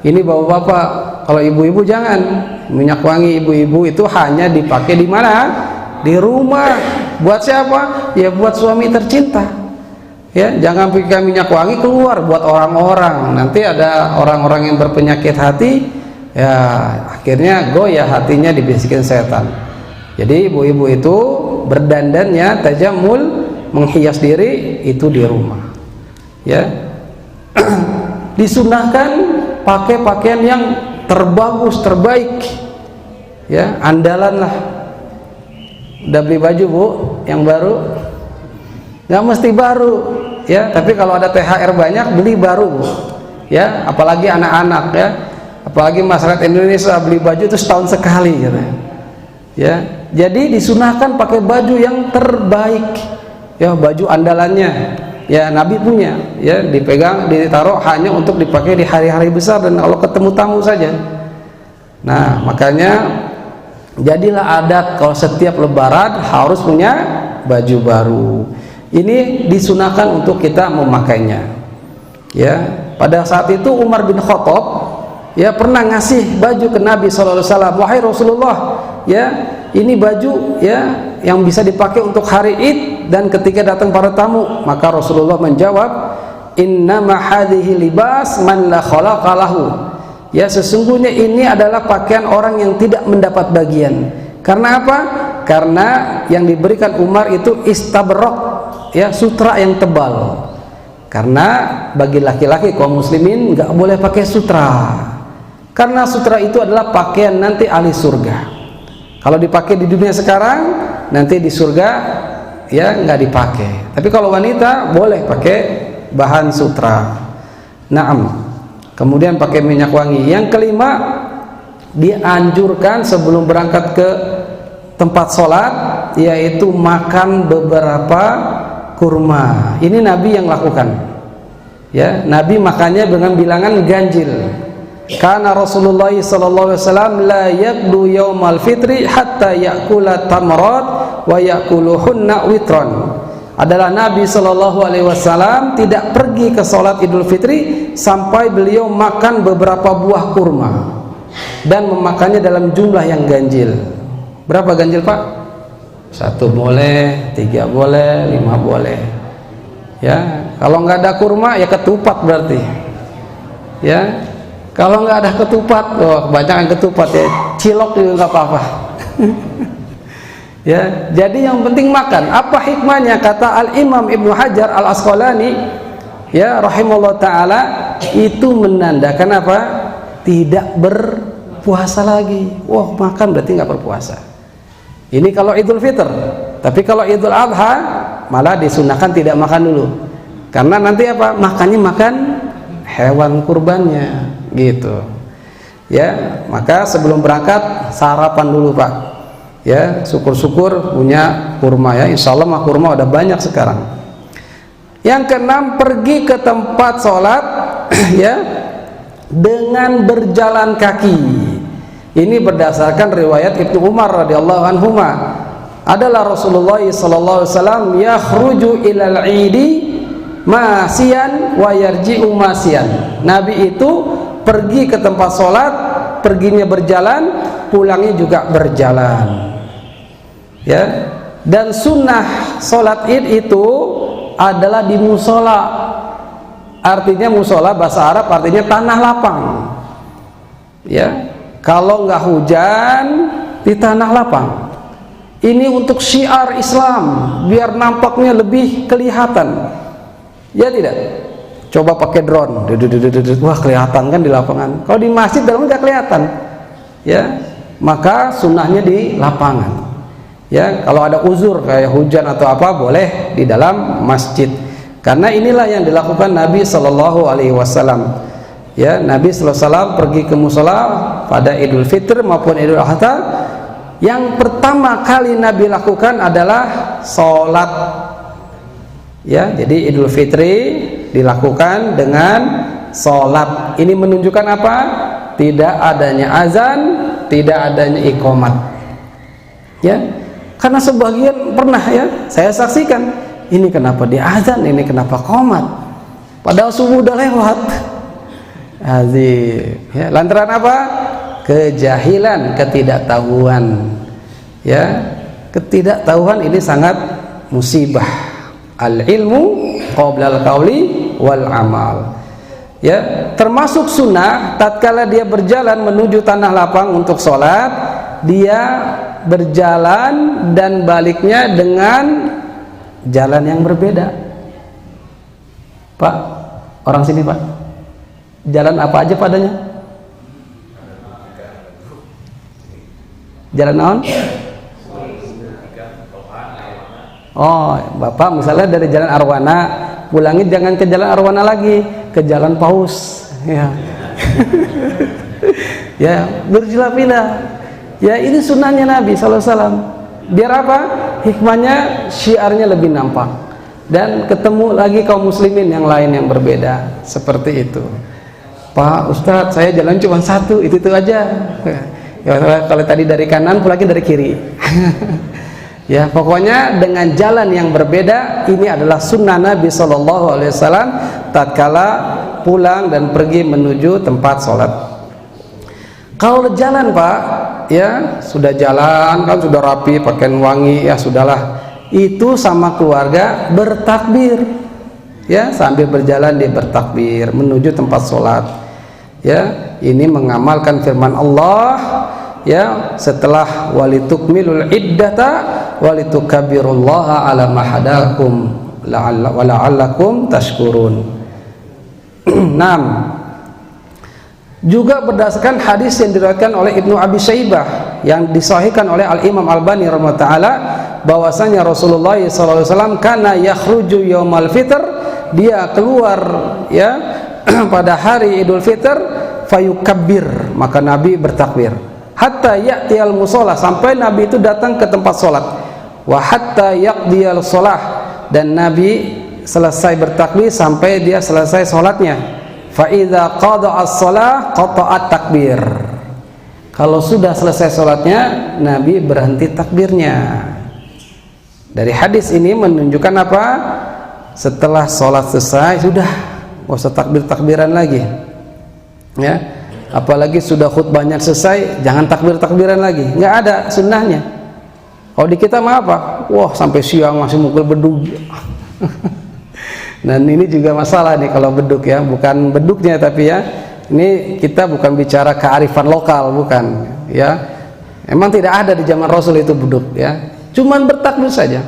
ini bapak-bapak, kalau ibu-ibu jangan. Minyak wangi ibu-ibu itu hanya dipakai di mana? Di rumah. Buat siapa? Ya buat suami tercinta. Ya, jangan pakai minyak wangi keluar buat orang-orang. Nanti ada orang-orang yang berpenyakit hati, ya akhirnya goyah hatinya, dibisikin setan. Jadi ibu-ibu itu berdandannya tajamul, menghias diri itu di rumah. Ya. Disunahkan pakai pakaian yang terbagus, terbaik, ya andalan lah. Udah beli baju Bu yang baru? Nggak mesti baru, ya tapi kalau ada THR banyak beli baru Bu, ya apalagi anak-anak, ya apalagi masyarakat Indonesia beli baju itu setahun sekali gitu. Ya jadi disunahkan pakai baju yang terbaik, ya baju andalannya. Ya Nabi punya, ya dipegang, ditaruh hanya untuk dipakai di hari-hari besar dan kalau ketemu tamu saja. Nah makanya jadilah adat kalau setiap lebaran harus punya baju baru. Ini disunahkan untuk kita memakainya. Ya pada saat itu Umar bin Khattab ya pernah ngasih baju ke Nabi SAW. Wahai Rasulullah, ya ini baju ya yang bisa dipakai untuk hari Id dan ketika datang para tamu. Maka Rasulullah menjawab, innama hadhihi libas man la khalaqa lahu. Ya sesungguhnya ini adalah pakaian orang yang tidak mendapat bagian. Karena apa? Karena yang diberikan Umar itu istabrok, ya sutra yang tebal. Karena bagi laki-laki kaum muslimin nggak boleh pakai sutra. Karena sutra itu adalah pakaian nanti ahli surga. Kalau dipakai di dunia sekarang, nanti di surga ya nggak dipakai. Tapi kalau wanita boleh pakai bahan sutra. Naam. Kemudian pakai minyak wangi. Yang kelima, dianjurkan sebelum berangkat ke tempat sholat, yaitu makan beberapa kurma. Ini Nabi yang lakukan. Ya, Nabi makannya dengan bilangan ganjil. Karena Rasulullah SAW la yaqdu yaumal fitri hatta ya'kula tamrat wa ya'kuluhunna witron. Adalah Nabi SAW tidak pergi ke sholat Idul Fitri sampai beliau makan beberapa buah kurma dan memakannya dalam jumlah yang ganjil. Berapa ganjil Pak? 1 boleh, 3 boleh, 5 boleh. Ya, kalau nggak ada kurma ya ketupat berarti. Ya. Kalau nggak ada ketupat, oh, kebanyakan ketupat ya, cilok juga nggak apa-apa. Ya, jadi yang penting makan. Apa hikmahnya? Kata Al-Imam Ibnu Hajar Al-Asqalani, ya rahimahullah taala, itu menandakan apa? Tidak berpuasa lagi. Wah, makan berarti nggak berpuasa. Ini kalau Idul Fitr. Tapi kalau Idul Adha malah disunahkan tidak makan dulu. Karena nanti apa? Makannya makan hewan kurbannya. Gitu ya, maka sebelum berangkat sarapan dulu Pak, ya syukur-syukur punya kurma, ya insya Allah mah kurma udah banyak sekarang. Yang keenam, pergi ke tempat sholat ya dengan berjalan kaki. Ini berdasarkan riwayat Ibnu Umar radhiyallahu anhuma. Adalah Rasulullah SAW yakhruju ilal idi masian wa yarji'u masian. Nabi itu pergi ke tempat sholat, perginya berjalan, pulangnya juga berjalan. Ya, dan sunnah sholat id itu adalah di musola. Artinya musola bahasa Arab artinya tanah lapang. Ya, kalau nggak hujan di tanah lapang. Ini untuk syiar Islam, biar nampaknya lebih kelihatan. Ya tidak? Coba pakai drone, wah kelihatan kan di lapangan. Kalau di masjid dalam nggak kelihatan, ya. Maka sunnahnya di lapangan. Ya, kalau ada uzur kayak hujan atau apa boleh di dalam masjid. Karena inilah yang dilakukan Nabi Shallallahu Alaihi Wasallam. Ya, Nabi Sallallahu Alaihi Wasallam pergi ke musola pada Idul Fitr maupun Idul Adha. Yang pertama kali Nabi lakukan adalah sholat. Ya, jadi Idul Fitri dilakukan dengan sholat. Ini menunjukkan apa? Tidak adanya azan, tidak adanya iqamat. Ya, karena sebagian pernah ya saya saksikan, ini kenapa dia azan, ini kenapa qomat, padahal subuh udah lewat. Azim. Ya, lantaran apa? Kejahilan, ketidaktahuan. Ya, ketidaktahuan ini sangat musibah. Al ilmu qabla al qauli wal amal. Ya, termasuk sunnah tatkala dia berjalan menuju tanah lapang untuk sholat, dia berjalan dan baliknya dengan jalan yang berbeda. Pak, orang sini Pak, jalan apa aja padanya? Jalan naon? Oh, Bapak misalnya dari Jalan Arwana, pulangin jangan ke Jalan Arwana lagi, ke Jalan Paus. Ya, ya berjalan pindah. Ya, ini sunnahnya Nabi SAW. Biar apa? Hikmahnya, syiarnya lebih nampak dan ketemu lagi kaum muslimin yang lain yang berbeda. Seperti itu. Pak Ustadz, saya jalan cuma satu, itu aja. Ya, kalau tadi dari kanan, pulangin dari kiri. Ya, pokoknya dengan jalan yang berbeda. Ini adalah sunnah Nabi SAW tatkala pulang dan pergi menuju tempat sholat. Kalau jalan Pak, ya sudah jalan kan sudah rapi, pakaian wangi, ya sudahlah. Itu sama keluarga bertakbir. Ya, sambil berjalan dia bertakbir menuju tempat sholat. Ya, ini mengamalkan firman Allah. Ya, setelah walitukmilul iddata walitukabbirullaha ala ma hadakum la'allakum tashkurun. 6. Juga berdasarkan hadis yang diriwayatkan oleh Ibnu Abi Syaibah yang disahihkan oleh Al-Imam Albani rahimahullah taala, bahwasanya Rasulullah SAW kana yakhruju yaumal fitr, dia keluar ya pada hari Idul Fitr, fayukabbir, maka Nabi bertakbir, hatta ya'tiyal mushola, sampai Nabi itu datang ke tempat sholat, wa hatta yaqdiyal sholah, dan Nabi selesai bertakbir sampai dia selesai sholatnya. Fa idza qada'a as-shalah qata'at takbir, kalau sudah selesai sholatnya Nabi berhenti takbirnya. Dari hadis ini menunjukkan apa? Setelah sholat selesai sudah nggak usah takbir-takbiran lagi ya. Apalagi sudah khutbahnya selesai, jangan takbir-takbiran lagi, nggak ada sunnahnya. Kalau di kita mah apa? Wah, sampai siang masih mukul beduk. Dan ini juga masalah nih kalau beduk ya, bukan beduknya tapi ya, ini kita bukan bicara kearifan lokal, bukan ya. Emang tidak ada di zaman Rasul itu beduk ya, cuman bertakbir saja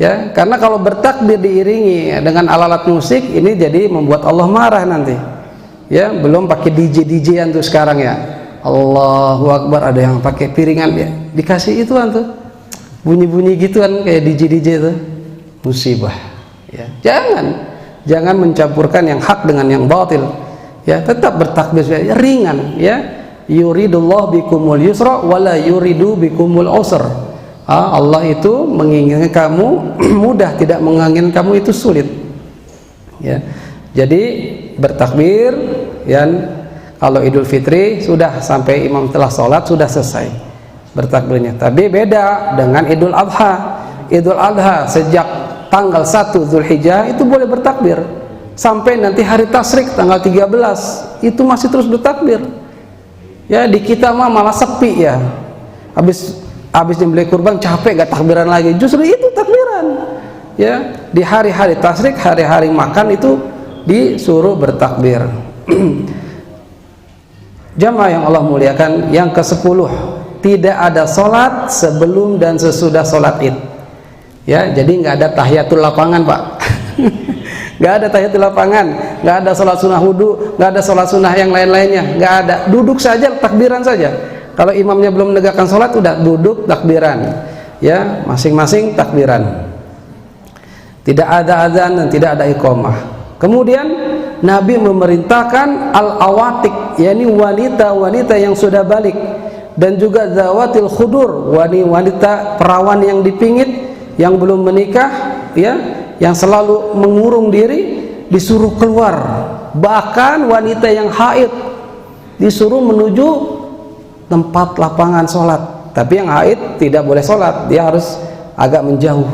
ya. Karena kalau bertakbir diiringi dengan alat-alat musik, ini jadi membuat Allah marah nanti. Ya, belum pakai DJ-DJ-an tuh sekarang ya. Allahu Akbar, ada yang pakai piringan ya, dikasih itu tuh bunyi-bunyi gituan kayak DJ-DJ itu, musibah ya. Jangan mencampurkan yang hak dengan yang batil ya. Tetap bertakbir ya, ringan ya. Yuridullah bikumul yusra wala yuridu bikumul usra. Allah itu menginginkan kamu mudah, tidak menginginkan kamu itu sulit ya. Jadi bertakbir ya, kalau Idul Fitri sudah sampai imam telah sholat sudah selesai bertakbirnya. Tapi beda dengan Idul Adha. Idul Adha sejak tanggal 1 Zulhijjah itu boleh bertakbir sampai nanti hari tasyrik tanggal 13 itu masih terus bertakbir ya. Di kita mah malah sepi ya, habis nyembelih kurban capek gak takbiran lagi. Justru itu takbiran ya. Di hari-hari tasyrik, hari-hari makan itu disuruh bertakbir. Jamaah yang Allah muliakan, yang ke-10, tidak ada sholat sebelum dan sesudah sholat id ya. Jadi nggak ada tahiyatul lapangan Pak. Nggak ada tahiyatul lapangan, nggak ada sholat sunnah wudu, nggak ada sholat sunnah yang lain-lainnya, nggak ada. Duduk saja, takbiran saja. Kalau imamnya belum menegakkan sholat, udah duduk takbiran, ya masing-masing takbiran. Tidak ada azan dan tidak ada iqamah. Kemudian Nabi memerintahkan al-awatik, yakni wanita-wanita yang sudah balik, dan juga zawatil khudur, wanita perawan yang dipingit, yang belum menikah, ya, yang selalu mengurung diri, disuruh keluar. Bahkan wanita yang haid disuruh menuju tempat lapangan sholat. Tapi yang haid tidak boleh sholat, dia harus agak menjauh.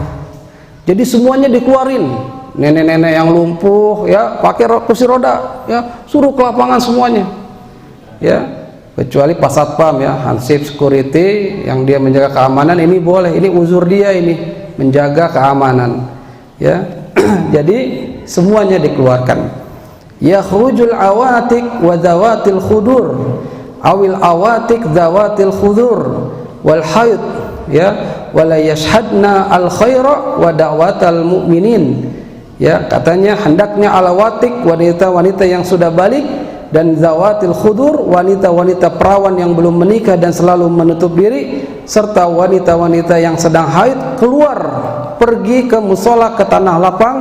Jadi semuanya dikeluarin. Nenek-nenek yang lumpuh, ya, pakai kursi roda, ya, suruh ke lapangan semuanya, ya, kecuali pas satpam, ya, hansip security yang dia menjaga keamanan, ini boleh, ini uzur dia, ini menjaga keamanan, ya. Jadi semuanya dikeluarkan. Yakhrujul awatik wa zawatil khudur, awil awatik zawatil khudur wal haid, ya, wala yashhadna al khaira wa da'watal mu'minin. Ya, katanya hendaknya alawatik, wanita-wanita yang sudah balik, dan zawatil khudur, wanita-wanita perawan yang belum menikah dan selalu menutup diri, serta wanita-wanita yang sedang haid keluar pergi ke musola, ke tanah lapang,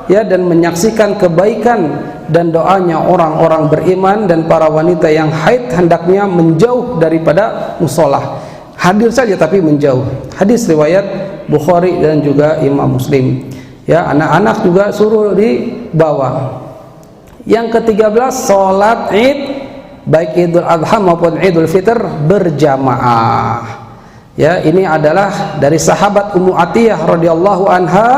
ya, dan menyaksikan kebaikan dan doanya orang-orang beriman. Dan para wanita yang haid hendaknya menjauh daripada musola, hadir saja tapi menjauh. Hadis riwayat Bukhari dan juga Imam Muslim. Ya, anak-anak juga suruh dibawa. Yang ke-13, sholat id, baik Idul Adha maupun Idul Fitr berjamaah. Ya, ini adalah dari sahabat Ummu Atiyah radhiyallahu anha,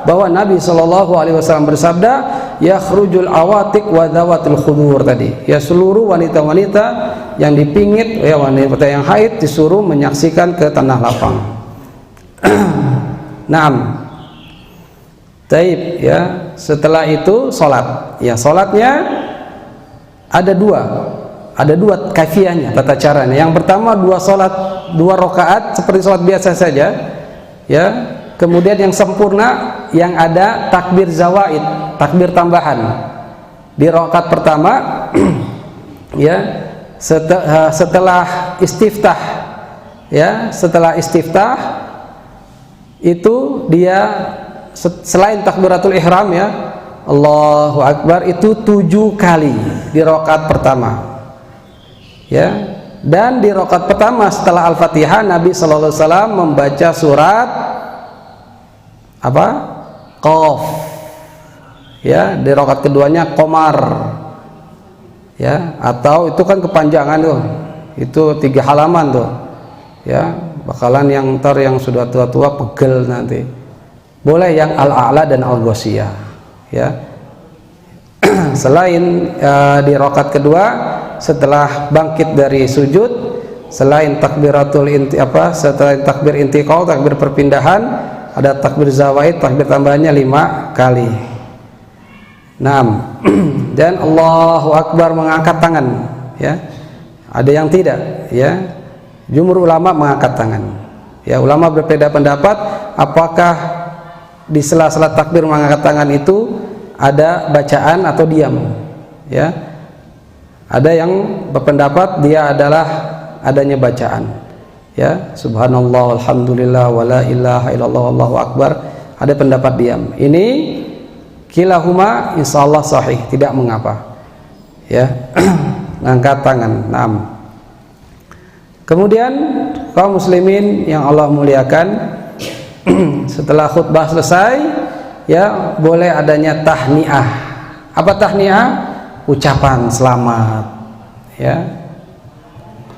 bahwa Nabi SAW bersabda, yakhrujul awatik wa dhawatul khudur tadi. Ya, seluruh wanita-wanita yang dipingit, ya, wanita yang haid disuruh menyaksikan ke tanah lapang. Naam. Taib, ya. Setelah itu sholat. Ya, sholatnya ada dua kaifiahnya, tata caranya. Yang pertama, dua rakaat seperti sholat biasa saja, ya. Kemudian yang sempurna, yang ada takbir zawaid, takbir tambahan di rakaat pertama. Ya, setelah istiftah, ya, setelah istiftah itu dia selain takbiratul ihram, ya, Allahu Akbar, itu 7 kali di rakaat pertama, ya. Dan di rakaat pertama setelah Al-Fatihah, Nabi sallallahu alaihi wasallam membaca surat apa? Qaf. Ya, di rakaat keduanya Qamar. Ya, atau itu kan kepanjangan tuh. Itu 3 halaman tuh. Ya, bakalan yang sudah tua-tua pegel nanti. Boleh yang Al-A'la dan Al-Ghasyiyah, ya. Selain di rakaat kedua setelah bangkit dari sujud, selain setelah takbir intiqal, takbir perpindahan, ada takbir zawaid, takbir tambahannya 5 kali. 6. Dan Allahu Akbar mengangkat tangan, ya. Ada yang tidak, ya. Jumhur ulama mengangkat tangan. Ya, ulama berbeda pendapat apakah di sela-sela takbir mengangkat tangan itu ada bacaan atau diam, ya. Ada yang berpendapat dia adalah adanya bacaan, ya, subhanallah alhamdulillah wala ilaha illallah wallahu akbar. Ada pendapat diam. Ini kilahuma insyaallah sahih, tidak mengapa, ya. Mengangkat tangan. 6. Kemudian kaum muslimin yang Allah muliakan, setelah khutbah selesai, ya, boleh adanya tahniah. Apa tahniah? Ucapan selamat, ya.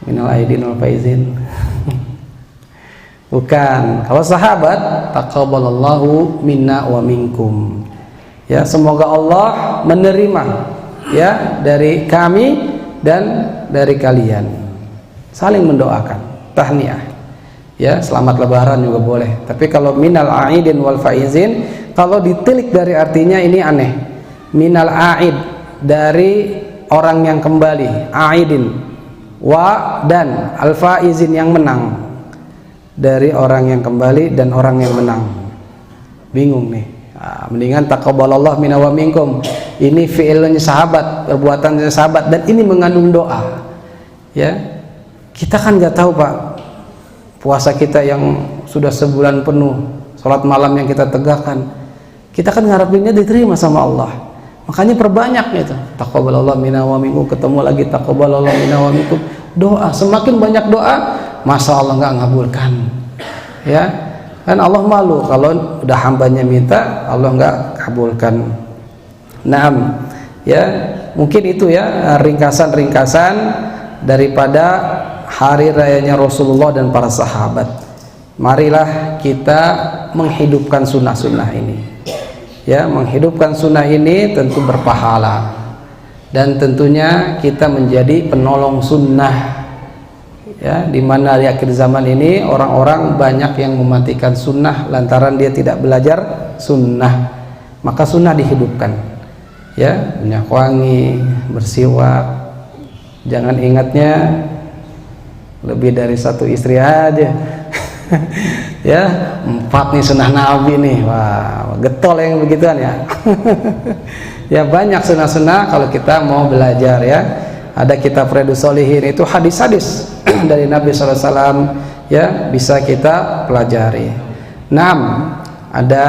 Minal aidin wal faizin. Bukan. Kalau sahabat, taqabbalallahu minna wa minkum. Ya, semoga Allah menerima, ya, dari kami dan dari kalian. Saling mendoakan, tahniah. Ya, selamat lebaran juga boleh. Tapi kalau minal aidin wal faizin, kalau ditilik dari artinya ini aneh. Minal aid, dari orang yang kembali, aidin, wa, dan al faizin yang menang, dari orang yang kembali dan orang yang menang. Bingung nih, Nah, mendingan taqabbalallahu minna wa minkum. Ini fi'ilnya sahabat, perbuatannya sahabat, dan ini mengandung doa. Ya, kita kan nggak tahu Pak, puasa kita yang sudah sebulan penuh, sholat malam yang kita tegakkan, kita kan ngarepinnya diterima sama Allah. Makanya perbanyak itu. Taqabbalallahu minna wa minkum, ketemu lagi taqabbalallahu minna wa minkum. Doa, semakin banyak doa, masa Allah nggak ngabulkan. Ya, kan Allah malu kalau udah hambanya minta Allah nggak kabulkan. Naam, ya mungkin itu ya ringkasan-ringkasan daripada hari rayanya Rasulullah dan para sahabat. Marilah kita menghidupkan sunnah-sunnah ini. Ya, menghidupkan sunnah ini tentu berpahala, dan tentunya kita menjadi penolong sunnah. Ya, di mana di akhir zaman ini orang-orang banyak yang mematikan sunnah lantaran dia tidak belajar sunnah. Maka sunnah dihidupkan. Ya, minyak wangi, bersiwak. Jangan ingatnya lebih dari satu istri aja. Ya, 4 nih sunnah Nabi nih. Wah, getol yang begituan ya. Ya, banyak sunnah-sunnah kalau kita mau belajar ya. Ada kitab Riyadhus Shalihin, itu hadis-hadis dari Nabi SAW, ya, bisa kita pelajari. 6. Ada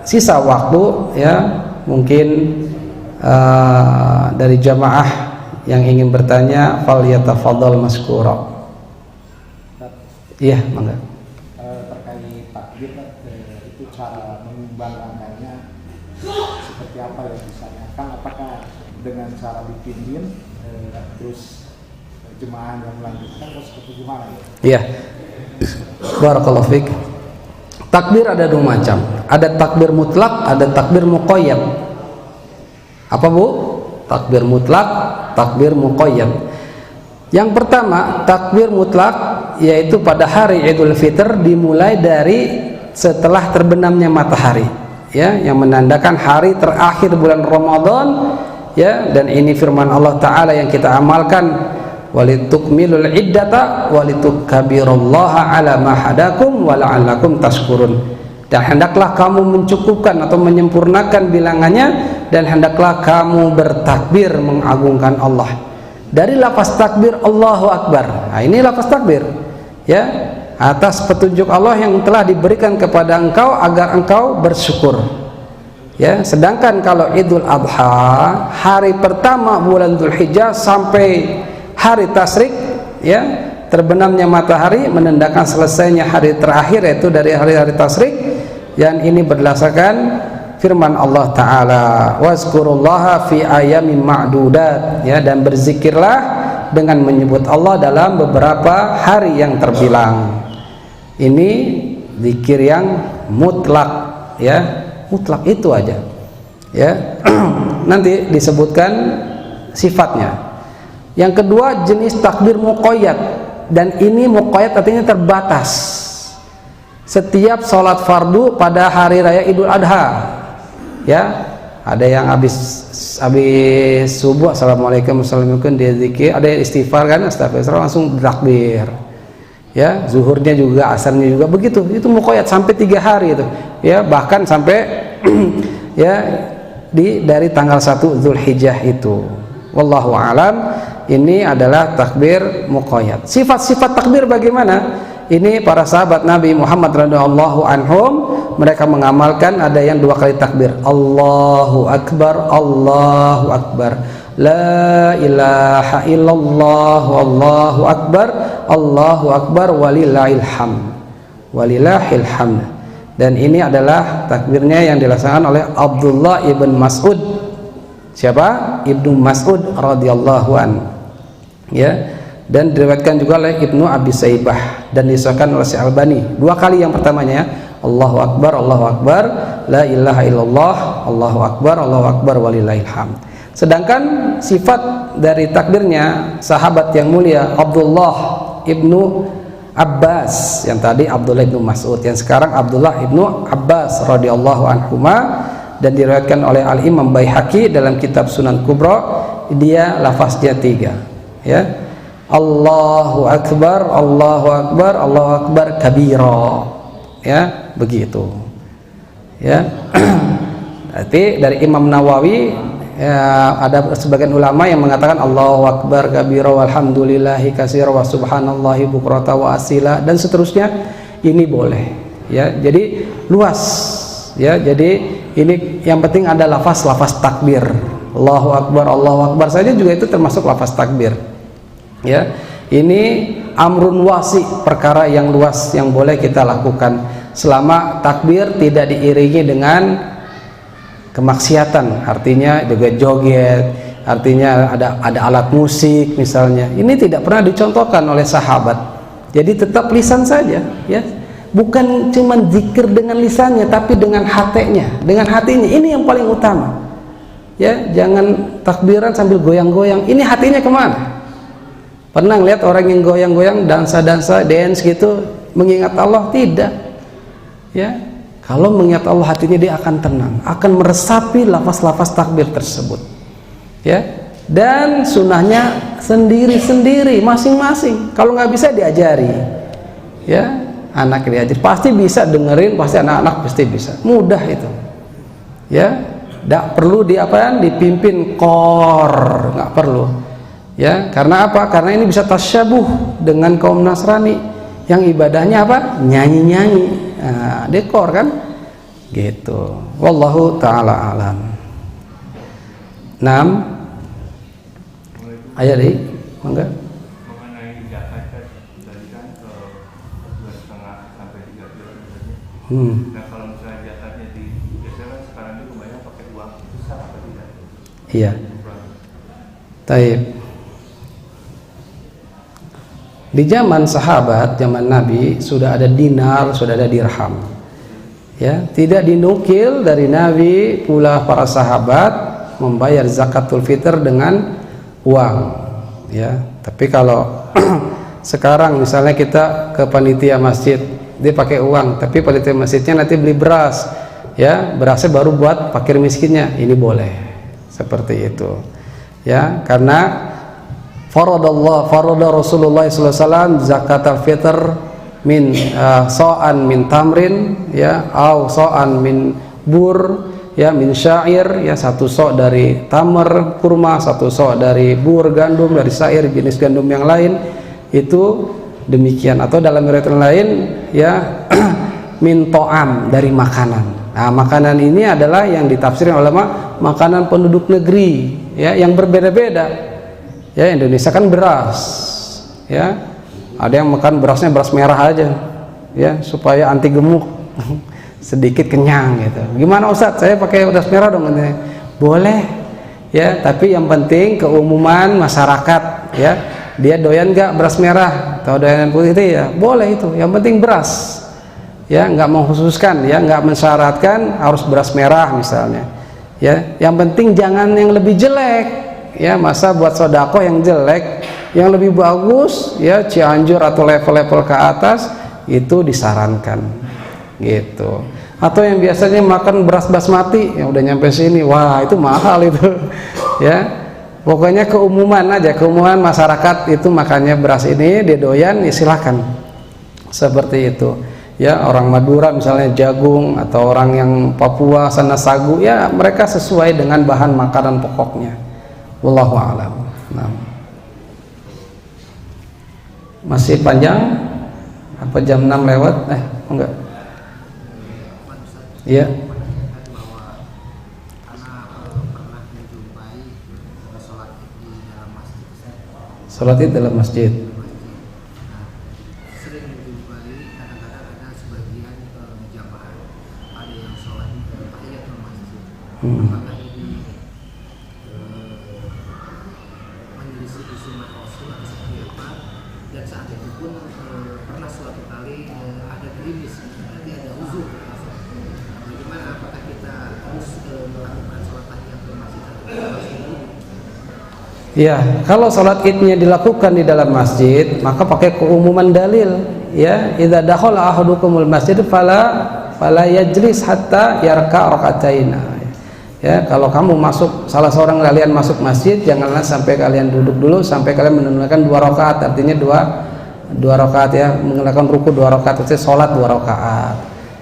sisa waktu ya, mungkin dari jamaah yang ingin bertanya, fal yatafadhal maskura. Iya, mangga. Terkait takbir, itu cara mengimbangkannya seperti apa ya, misalnya kan apakah dengan cara bikin terus jemaah yang melanjutkan terus seperti gimana ya? Iya. Barakallahu fiik. Takbir ada 2 macam. Ada takbir mutlak, ada takbir muqayyad. Apa Bu? Takbir mutlak, takbir muqayyad. Yang pertama, takbir mutlak, yaitu pada hari Idul Fitr dimulai dari setelah terbenamnya matahari, ya, yang menandakan hari terakhir bulan Ramadan, ya, dan ini firman Allah Ta'ala yang kita amalkan, walitukmilul iddata walitukabbirullaha ala ma hadakum wa la'allakum tashkurun. Dan hendaklah kamu mencukupkan atau menyempurnakan bilangannya, dan hendaklah kamu bertakbir mengagungkan Allah. Dari lafaz takbir Allahu Akbar. Nah, ini lafaz takbir, ya, atas petunjuk Allah yang telah diberikan kepada engkau agar engkau bersyukur. Ya, sedangkan kalau Idul Adha, hari pertama bulan Dzulhijjah sampai hari tasyrik, ya, terbenamnya matahari menandakan selesainya hari terakhir, yaitu dari hari-hari tasyrik. Dan ini berdasarkan firman Allah Ta'ala, wazkurullaha fi ayamin ma'dudat, ya, dan berzikirlah dengan menyebut Allah dalam beberapa hari yang terbilang. Ini zikir yang mutlak, ya, mutlak itu aja, ya. Nanti disebutkan sifatnya. Yang kedua, jenis takbir muqayyad, dan ini muqayyad artinya terbatas. Setiap sholat fardu pada hari raya Idul Adha, ya, ada yang habis subuh assalamualaikum warahmatullahi dia zikir, ada yang istighfar kan, astagfirullah, langsung takbir. Ya, zuhurnya juga, asarnya juga begitu. Itu muqayyad sampai 3 hari itu, ya, bahkan sampai ya dari tanggal 1 Dzulhijjah itu. Wallahu alam. Ini adalah takbir muqayyad. Sifat-sifat takbir bagaimana? Ini para sahabat Nabi Muhammad radhiyallahu anhum, mereka mengamalkan ada yang 2 kali takbir. Allahu Akbar, Allahu Akbar, la ilaha illallah, Allahu Akbar, Allahu Akbar, walillahil hamd, walillahil hamd. Dan ini adalah takbirnya yang dilaksanakan oleh Abdullah ibn Mas'ud. Siapa? Ibnu Mas'ud radhiyallahu an. Ya, dan diriwayatkan juga oleh Ibnu Abi Saibah dan disahkan oleh Syekh Albani. 2 kali yang pertamanya, Allahu Akbar, Allahu Akbar, la ilaha illallah, Allahu Akbar, walillahil hamd. Sedangkan sifat dari takbirnya sahabat yang mulia Abdullah ibnu Abbas, yang tadi Abdullah ibnu Mas'ud, yang sekarang Abdullah ibnu Abbas radhiyallahu anhuma, dan diriwayatkan oleh Al Imam Baihaqi dalam kitab Sunan Kubra, dia lafaznya 3, ya, Allahu Akbar, Allahu Akbar, Allahu Akbar kabira, ya, begitu, ya. Tapi dari Imam Nawawi ya, ada sebagian ulama yang mengatakan Allahu Akbar kabira walhamdulillahi katsira wa subhanallahi bukrata wa asila dan seterusnya, ini boleh ya. Jadi luas ya. Jadi ini yang penting ada lafaz takbir. Allahu Akbar saja juga itu termasuk lafaz takbir ya. Ini amrun wasi, perkara yang luas yang boleh kita lakukan selama takbir tidak diiringi dengan kemaksiatan, artinya joget-joget, artinya ada alat musik misalnya. Ini tidak pernah dicontohkan oleh sahabat. Jadi tetap lisan saja ya. Bukan cuma zikir dengan lisannya tapi dengan hatinya, ini yang paling utama. Ya, jangan takbiran sambil goyang-goyang. Ini hatinya kemana? Pernah lihat orang yang goyang-goyang, dansa-dansa, dance gitu, mengingat Allah? Tidak. Ya, kalau mengingat Allah hatinya dia akan tenang, akan meresapi lafaz-lafaz takbir tersebut. Ya, dan sunahnya sendiri-sendiri, masing-masing. Kalau nggak bisa diajari, ya anak diajari, pasti bisa dengerin, pasti anak-anak pasti bisa, mudah itu. Ya, nggak perlu dipimpin kor, nggak perlu. Ya, karena apa? Karena ini bisa tasyabuh dengan kaum Nasrani yang ibadahnya apa? Nyanyi-nyanyi. Nah, dekor kan gitu. Wallahu taala alam. 6 ayat ini mangga mengenai zakat tadi kan ke 2,5 sampai 3 bulan. Nah kalau misalnya zakatnya biasanya kan sekarang itu kebanyakan pakai uang, itu sah apa tidak? Iya. Taib. Di zaman sahabat, zaman Nabi sudah ada dinar, sudah ada dirham. Ya, tidak dinukil dari Nabi pula para sahabat membayar zakatul fitr dengan uang. Ya, tapi kalau sekarang misalnya kita ke panitia masjid, dia pakai uang, tapi panitia masjidnya nanti beli beras. Ya, berasnya baru buat fakir miskinnya. Ini boleh. Seperti itu. Ya, karena farada Rasulullah SAW zakat al-fitr min so'an min tamrin ya, au so'an min bur ya, min syair ya, satu so' dari tamar kurma, satu so' dari bur gandum, dari syair jenis gandum yang lain, itu demikian. Atau dalam riwayat lain ya min to'am, dari makanan. Nah, makanan ini adalah yang ditafsirkan ulama makanan penduduk negeri ya, yang berbeda-beda. Ya, Indonesia kan beras, ya ada yang makan berasnya beras merah aja, ya supaya anti gemuk, sedikit kenyang gitu. Gimana Ustadz? Saya pakai beras merah dong? Boleh, ya. Tapi yang penting keumuman masyarakat, ya dia doyan nggak beras merah atau doyan putih itu ya boleh itu. Yang penting beras, ya nggak mengkhususkan, ya nggak mensyaratkan harus beras merah misalnya, ya. Yang penting jangan yang lebih jelek. Ya, masa buat sodako yang jelek, yang lebih bagus ya Cianjur atau level-level ke atas itu disarankan gitu. Atau yang biasanya makan beras basmati yang udah nyampe sini, wah itu mahal itu ya. Pokoknya keumuman aja, keumuman masyarakat itu makannya beras ini, dia doyan, ya silahkan seperti itu ya. Orang Madura misalnya jagung, atau orang yang Papua sana sagu, ya mereka sesuai dengan bahan makanan pokoknya. Wallahu a'lam. Nah. Masih panjang? Apa jam 6 lewat? Enggak. Iya. Salat Id dalam masjid. Sering dijumpai kadang-kadang ada sebagian jamaah ada yang sholat tahiyatul masjid. Apakah ini menyelisih sunnah Rasul atau seperti apa? Dan saat itu pun pernah suatu kali ada gerimis, berarti ada uzur. Bagaimana? Apakah kita harus melakukan sholat tahiyatul masjid atau masjid? Ya, kalau sholat idnya dilakukan di dalam masjid, maka pakai keumuman dalil. Ya, idza dakhala ahadukumul masjid fala yajlis hatta yarka raka'ataina. Ya, kalau kamu masuk, salah seorang kalian masuk masjid, janganlah sampai kalian duduk dulu sampai kalian menunaikan 2 rakaat. Artinya dua rakaat ya, mengerjakan ruku 2 rakaat, artinya sholat 2 rakaat.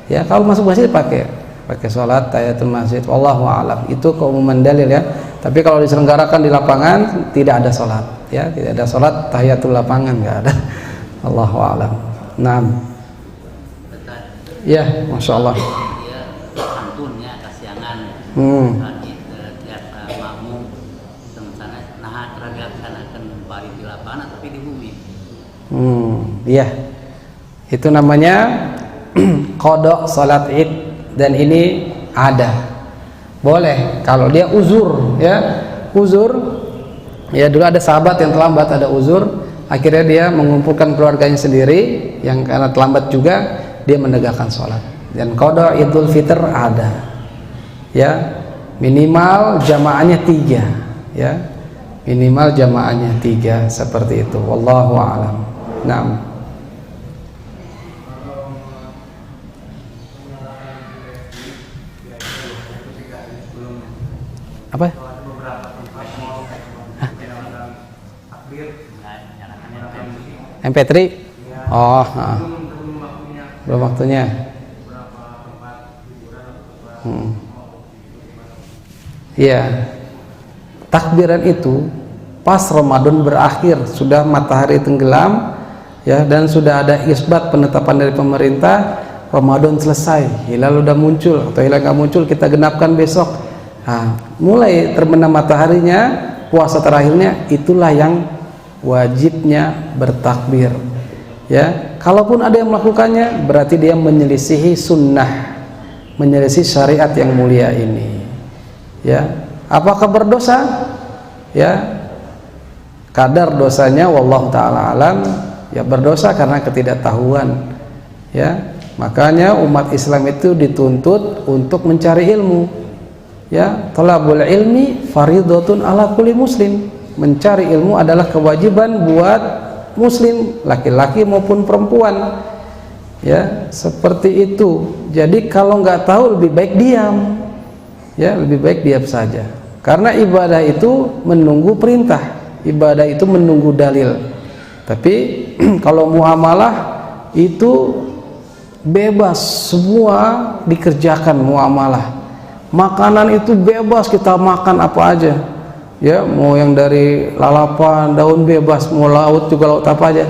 Ya, kalau masuk masjid pakai. pakai sholat tahiyatul masjid. Wallahu a'lam. Itu keumuman dalil ya. Tapi kalau diselenggarakan di lapangan tidak ada sholat ya, tidak ada sholat tahiyatul lapangan, nggak ada. Wallahu a'lam. Naam. Ya, masya Allah. Dia santunnya kasiangan. Lagi tiap makmum sana nah teragakanakan bari di lapangan tapi di bumi. Iya. Itu namanya qada salat Id, dan ini ada. Boleh kalau dia uzur ya. Uzur ya, dulu ada sahabat yang terlambat, ada uzur, akhirnya dia mengumpulkan keluarganya sendiri yang karena terlambat juga, dia menegakkan sholat. Dan qada Idul Fitr ada ya, minimal jamaahnya 3 ya, minimal jamaahnya 3 seperti itu. Wallahu a'lam. Naam. Apa? MP3? Oh, belum waktunya. Iya. Takbiran itu pas Ramadan berakhir, sudah matahari tenggelam ya, dan sudah ada isbat penetapan dari pemerintah Ramadan selesai, hilal udah muncul atau hilal nggak muncul kita genapkan besok. Nah, mulai terbenam mataharinya, puasa terakhirnya, itulah yang wajibnya bertakbir ya. Kalaupun ada yang melakukannya berarti dia menyelisihi sunnah, menyelisihi syariat yang mulia ini ya. Apakah berdosa? Ya, kadar dosanya wallahu ta'ala alam ya, berdosa karena ketidaktahuan ya. Makanya umat Islam itu dituntut untuk mencari ilmu ya. Thalabul ilmi faridatun ala kulli muslim. Mencari ilmu adalah kewajiban buat muslim, laki-laki maupun perempuan ya, seperti itu. Jadi kalau nggak tahu lebih baik diam ya, lebih baik diam saja, karena ibadah itu menunggu perintah, ibadah itu menunggu dalil. Tapi kalau muamalah itu bebas, semua dikerjakan muamalah. Makanan itu bebas, kita makan apa aja ya, mau yang dari lalapan, daun bebas, mau laut juga laut apa aja,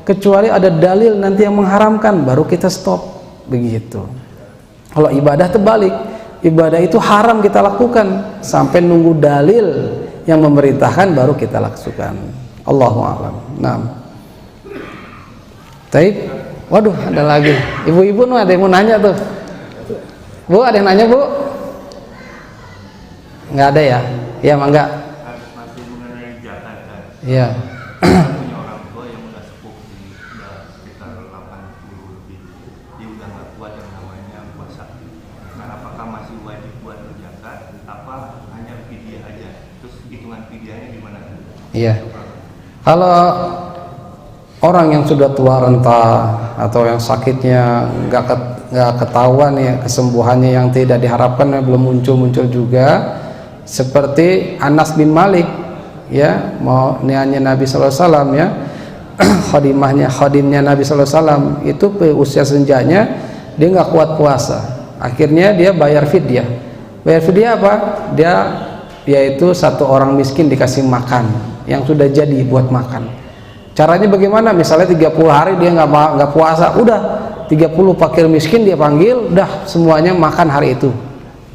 kecuali ada dalil nanti yang mengharamkan baru kita stop, begitu. Kalau ibadah terbalik, ibadah itu haram kita lakukan sampai nunggu dalil yang memerintahkan baru kita lakukan. Allahu a'lam. Naam. Baik. Waduh, ada lagi. Ibu-ibu ada yang mau nanya tuh. Bu, ada yang nanya, Bu? Nggak ada ya? Iya, mangga. Masih mengenai zakat kan? Iya. Punya orang tua yang udah sepuh, udah sekitar 80 lebih, dia udah nggak kuat yang namanya puasa. Nah, apakah masih wajib buat berzakat? Apa hanya fidyah aja? Terus hitungan fidyahnya gimana? Iya. Kalau orang yang sudah tua renta atau yang sakitnya nggak ketahuan ya, kesembuhannya yang tidak diharapkan ya, belum muncul juga, seperti Anas bin Malik ya, mau niatnya Nabi sallallahu alaihi wasallam ya, khadimnya Nabi sallallahu alaihi wasallam itu usia senjanya dia nggak kuat puasa, akhirnya dia bayar fidyah. Bayar fidyah apa? Dia yaitu satu orang miskin dikasih makan yang sudah jadi buat makan. Caranya bagaimana? Misalnya 30 hari dia nggak puasa, udah 30 fakir miskin dia panggil, udah semuanya makan hari itu.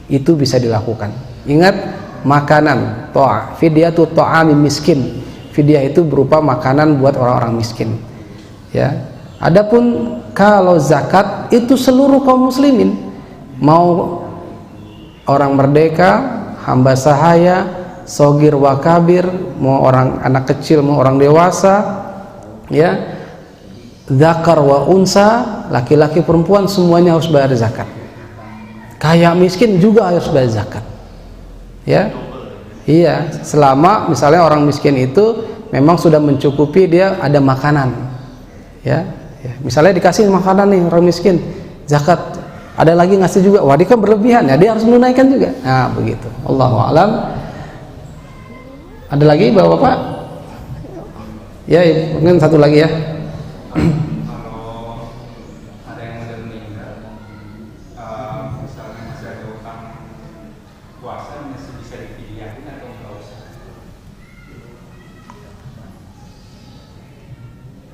Itu bisa dilakukan. Ingat, makanan fidyah itu ta'ami miskin. Fidyah itu berupa makanan buat orang-orang miskin ya. Adapun kalau zakat itu seluruh kaum muslimin, mau orang merdeka, hamba sahaya, sogir wa kabir, mau orang anak kecil, mau orang dewasa ya, zakar wa unsa, laki-laki perempuan semuanya harus bayar zakat. Kaya miskin juga harus bayar zakat ya. Iya, selama misalnya orang miskin itu memang sudah mencukupi, dia ada makanan ya, misalnya dikasih makanan nih orang miskin, zakat, ada lagi ngasih juga, wah dia kan berlebihan ya, dia harus menunaikan juga. Nah begitu. Allahu a'lam. Ada lagi bapak-bapak ya, mungkin satu lagi ya. Kalau ada yang udah meninggal, misalnya masih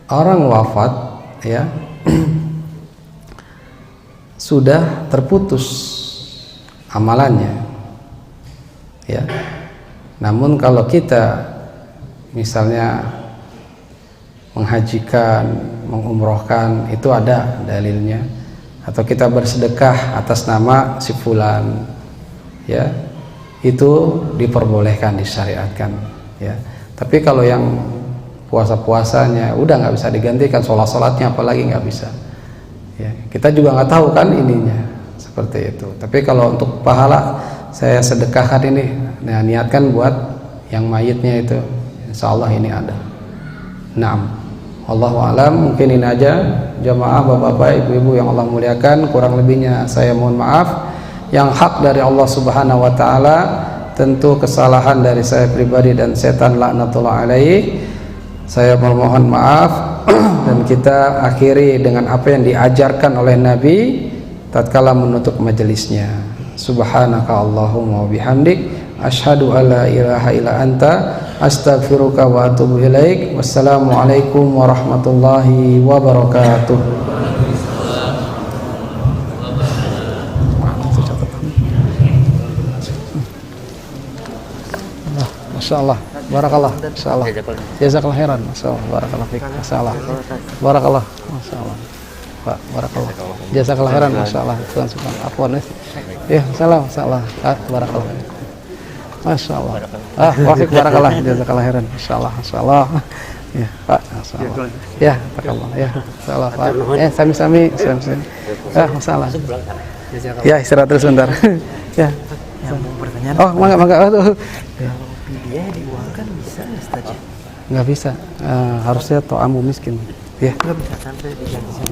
orang wafat ya sudah terputus amalannya ya. Namun kalau kita misalnya menghajikan, mengumrohkan, itu ada dalilnya, atau kita bersedekah atas nama si fulan ya, itu diperbolehkan, disyariatkan ya. Tapi kalau yang puasa-puasanya udah nggak bisa digantikan, sholat-sholatnya apalagi nggak bisa ya, kita juga nggak tahu kan ininya seperti itu. Tapi kalau untuk pahala saya sedekahkan ini, nah, niatkan buat yang mayitnya itu, insya Allah ini ada. Naam, Allahu a'lam. Mungkin ini aja jamaah, bapak-bapak, ibu-ibu yang Allah muliakan. Kurang lebihnya saya mohon maaf. Yang hak dari Allah Subhanahu wa taala, tentu kesalahan dari saya pribadi dan setan laknatullah alaihi, saya memohon maaf. Dan kita akhiri dengan apa yang diajarkan oleh Nabi tatkala menutup majelisnya. Subhanaka Allahumma wa bihamdik, asyhadu an la ilaha illa anta, astaghfiruka wa atubu ilaik. Wassalamualaikum warahmatullahi wabarakatuh. Masyaallah, barakallah, masyaallah. Jazakallah khairan, masyaallah, barakallah fik, masyaallah. Barakallah, masyaallah. Pak, barakallah. Jazakallah khairan, masyaallah. Subhan, afwan. Ya, salam, masyaallah. Barakallah. Masyaallah. Wafik barakallah, jazakallah khairan, masyaallah, masyaallah. Ya, Pak, masyaallah. Ya, barakallah. Ya, masyaallah, Pak. Sami-sami. Masyaallah. Ya, istirahat dulu sebentar. Ya. Yang mau bertanya. Oh, mangga. Aduh. Ya. Dia diuangkan bisa Ustaz? Nggak bisa, harusnya to'amu miskin ya. Nggak bisa sampai diganti sama